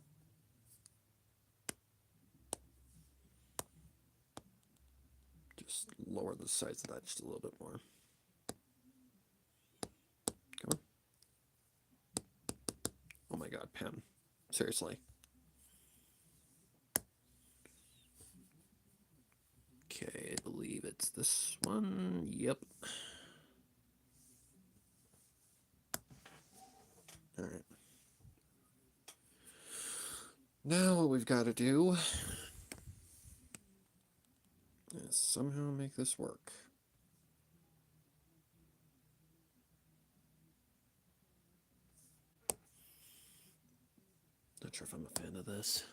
Just lower the size of that just a little bit more. Come on. Oh my god, pen. Seriously. Okay, I believe it's this one. Yep. Alright. Now what we've got to do is somehow make this work. Not sure if I'm a fan of this.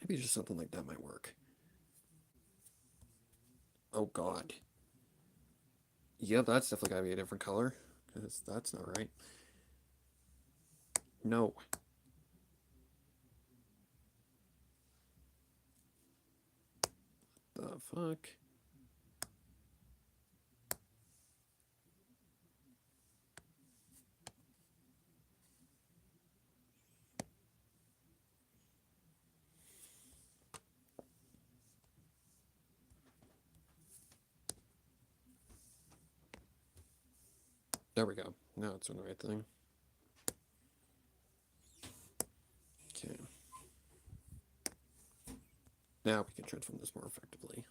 Maybe just something like that might work. Oh god. Yep, that's definitely gotta be a different color. Because that's not right. No. The fuck? There we go. Now it's doing the right thing. Okay. Now we can transform this more effectively.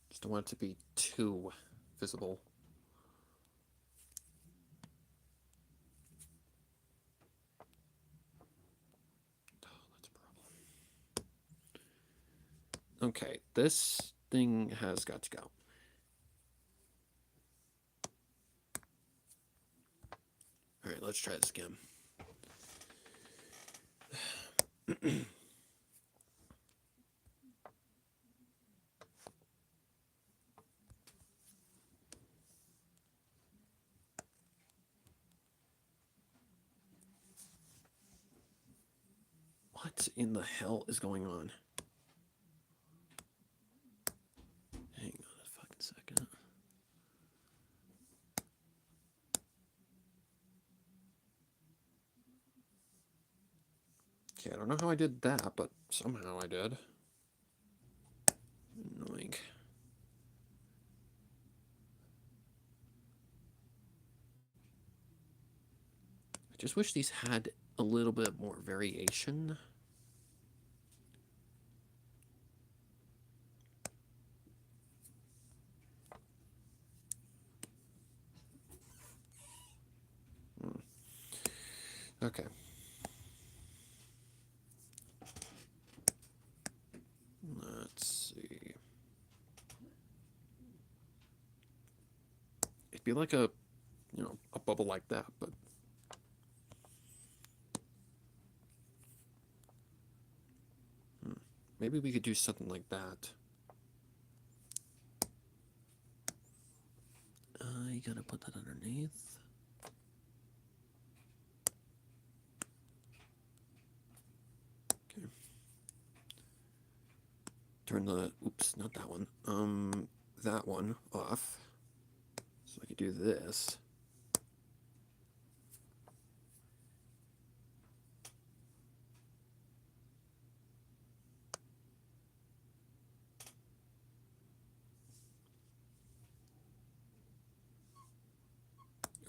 Just don't want it to be too visible. Oh, that's a problem. Okay, this thing has got to go. Alright, let's try this again. What in the hell is going on? Hang on a fucking second. Okay, I don't know how I did that, but somehow I did. Annoying. I just wish these had a little bit more variation. Okay. Let's see. It'd be like a, a bubble like that, but maybe we could do something like that. You gotta put that underneath. Okay. turn the, oops, not that one, that one off. So I could do this.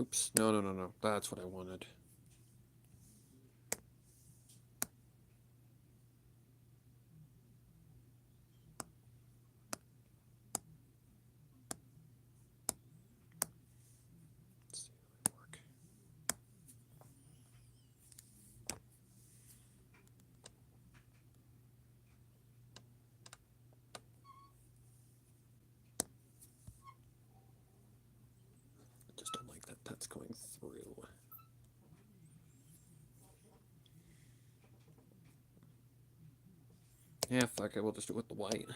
Oops, no, that's what I wanted. Let's see if it'll work. I just don't like that that's going through. Yeah, fuck it, we'll just do it with the white.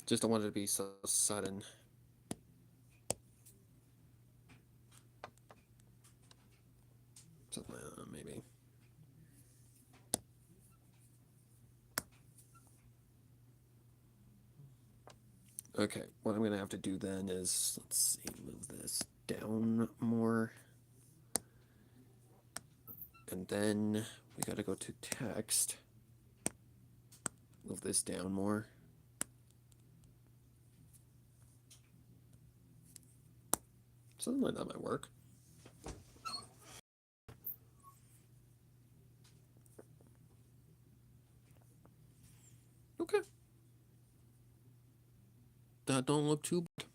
Just don't want it to be so sudden. Something like that, maybe. Okay, what I'm going to have to do then is, let's see, move this down more. And then we got to go to text. Move this down more. Something like that might work. Okay. That don't look too bad.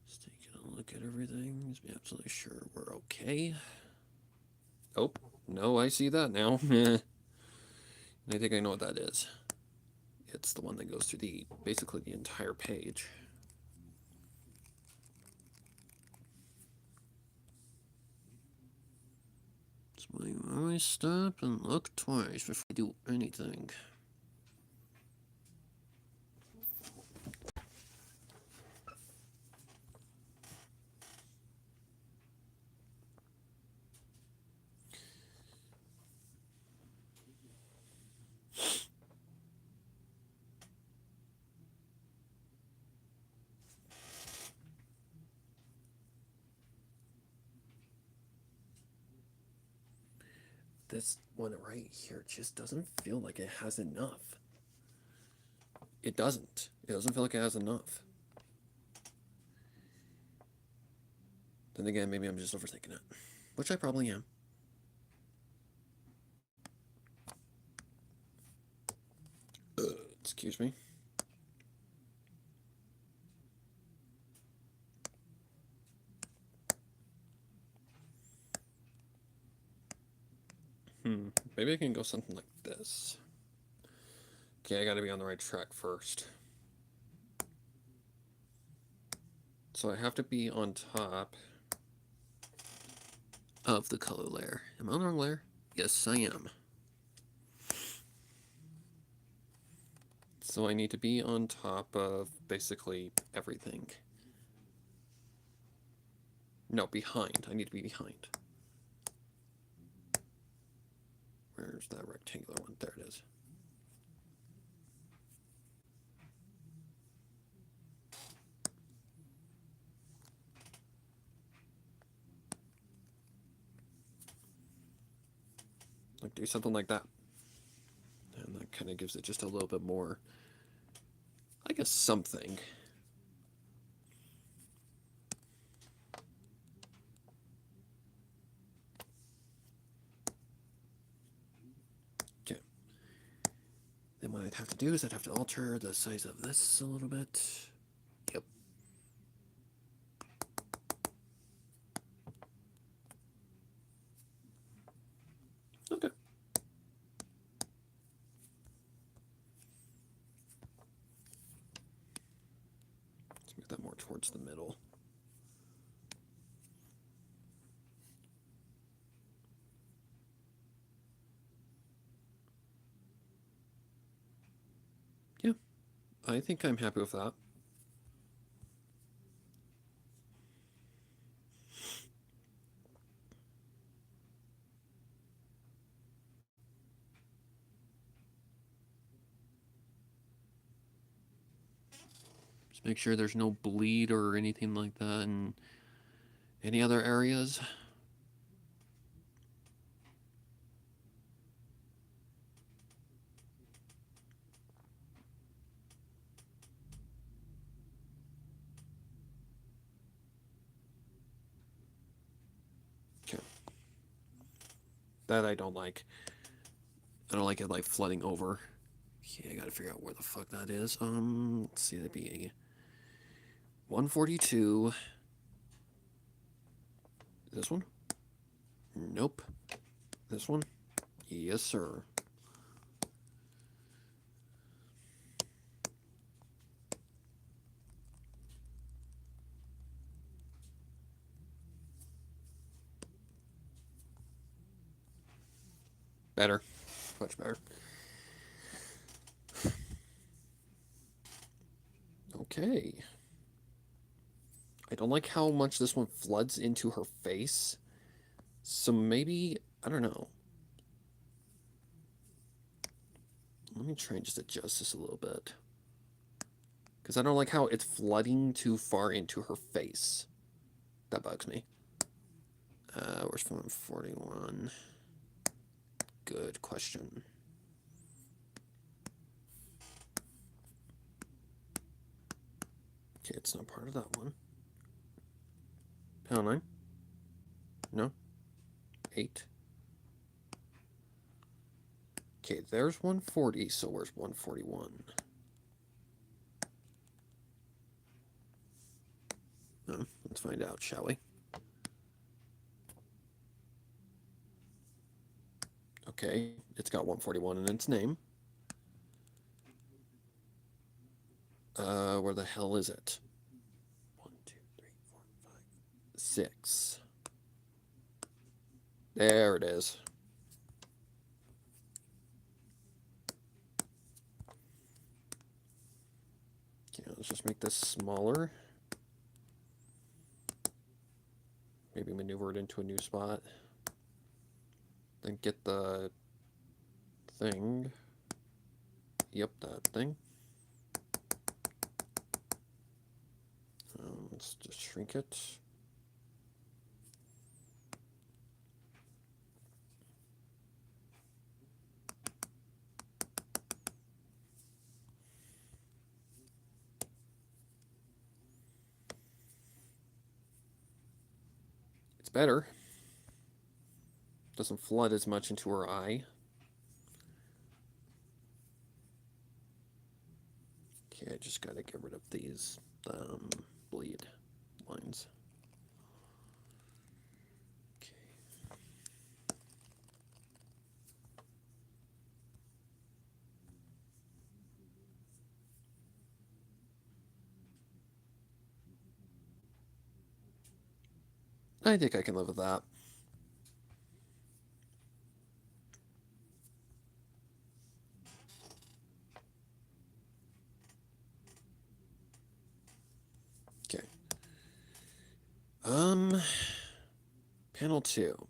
Just taking a look at everything. Just be absolutely sure we're okay. Oh, no, I see that now. I think I know what that is. It's the one that goes through the, basically the entire page. So we always stop and look twice before we do anything. This one right here just doesn't feel like it has enough. It doesn't. It doesn't feel like it has enough. Then again, maybe I'm just overthinking it, which I probably am. Excuse me. Maybe I can go something like this. Okay, I gotta be on the right track first. So I have to be on top of the color layer. Am I on the wrong layer? Yes, I am. So I need to be on top of basically everything. No, behind. I need to be behind. Where's that rectangular one? There it is. Like, do something like that. And that kind of gives it just a little bit more, I guess, something. Okay. Then what I'd have to do is I'd have to alter the size of this a little bit. Yep. Okay. Let's move that more towards the middle. Yeah, I think I'm happy with that. Just make sure there's no bleed or anything like that in any other areas. Okay. That I don't like. I don't like it like flooding over. Okay, I gotta figure out where the fuck that is. Let's see, that'd be 142. This one? Nope. This one? Yes, sir. Better. Much better. Okay. I don't like how much this one floods into her face. So maybe, I don't know. Let me try and just adjust this a little bit. Because I don't like how it's flooding too far into her face. That bugs me. Where's 141? Good question. Okay, it's not part of that one. Panel 9? No? 8? Okay, there's 140, so where's 141? No, let's find out, shall we? Okay, it's got 141 in its name. Where the hell is it? 1, 2, 3, 4, 5, 6. There it is. Okay, let's just make this smaller. Maybe maneuver it into a new spot. Then get the thing. Yep, that thing. Let's just shrink it. It's better. Doesn't flood as much into her eye. Okay, I just gotta get rid of these bleed lines. Okay. I think I can live with that. Okay. Panel 2.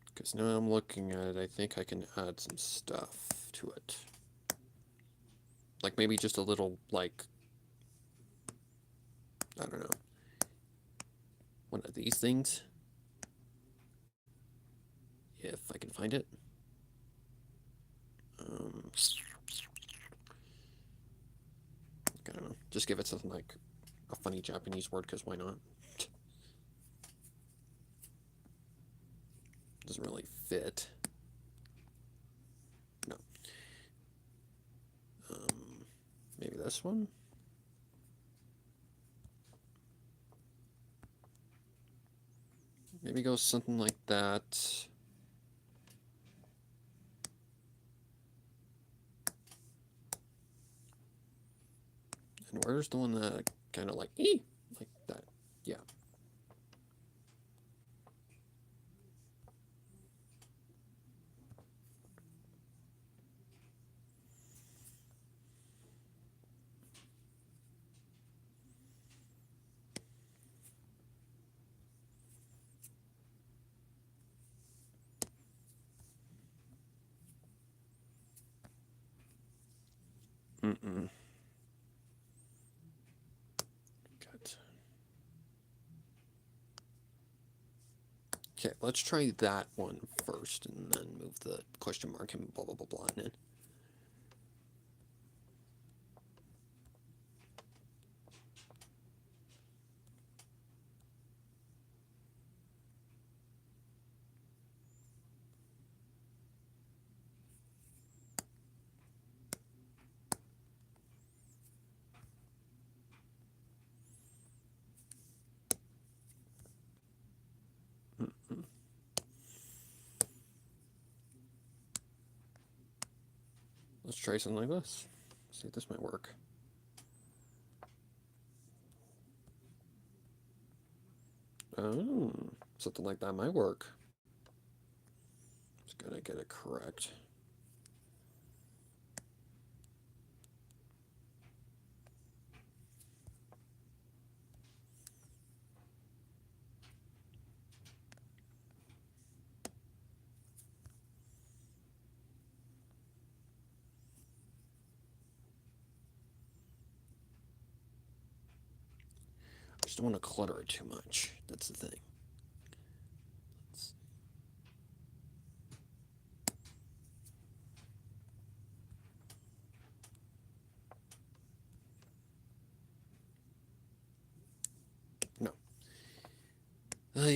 Because now I'm looking at it, I think I can add some stuff to it. Like maybe just a little, like, I don't know, one of these things. If I can find it. I don't know. Just give it something like a funny Japanese word, because why not? Doesn't really fit. No. Maybe this one? Maybe go something like that. And where's the one that kind of like that? Yeah. Mm-mm. Good. Okay, let's try that one first, and then move the question mark and blah, blah, blah, blah, in. Let's try something like this. See if this might work. Oh, something like that might work. Just gonna get it correct. I just don't want to clutter it too much. That's the thing.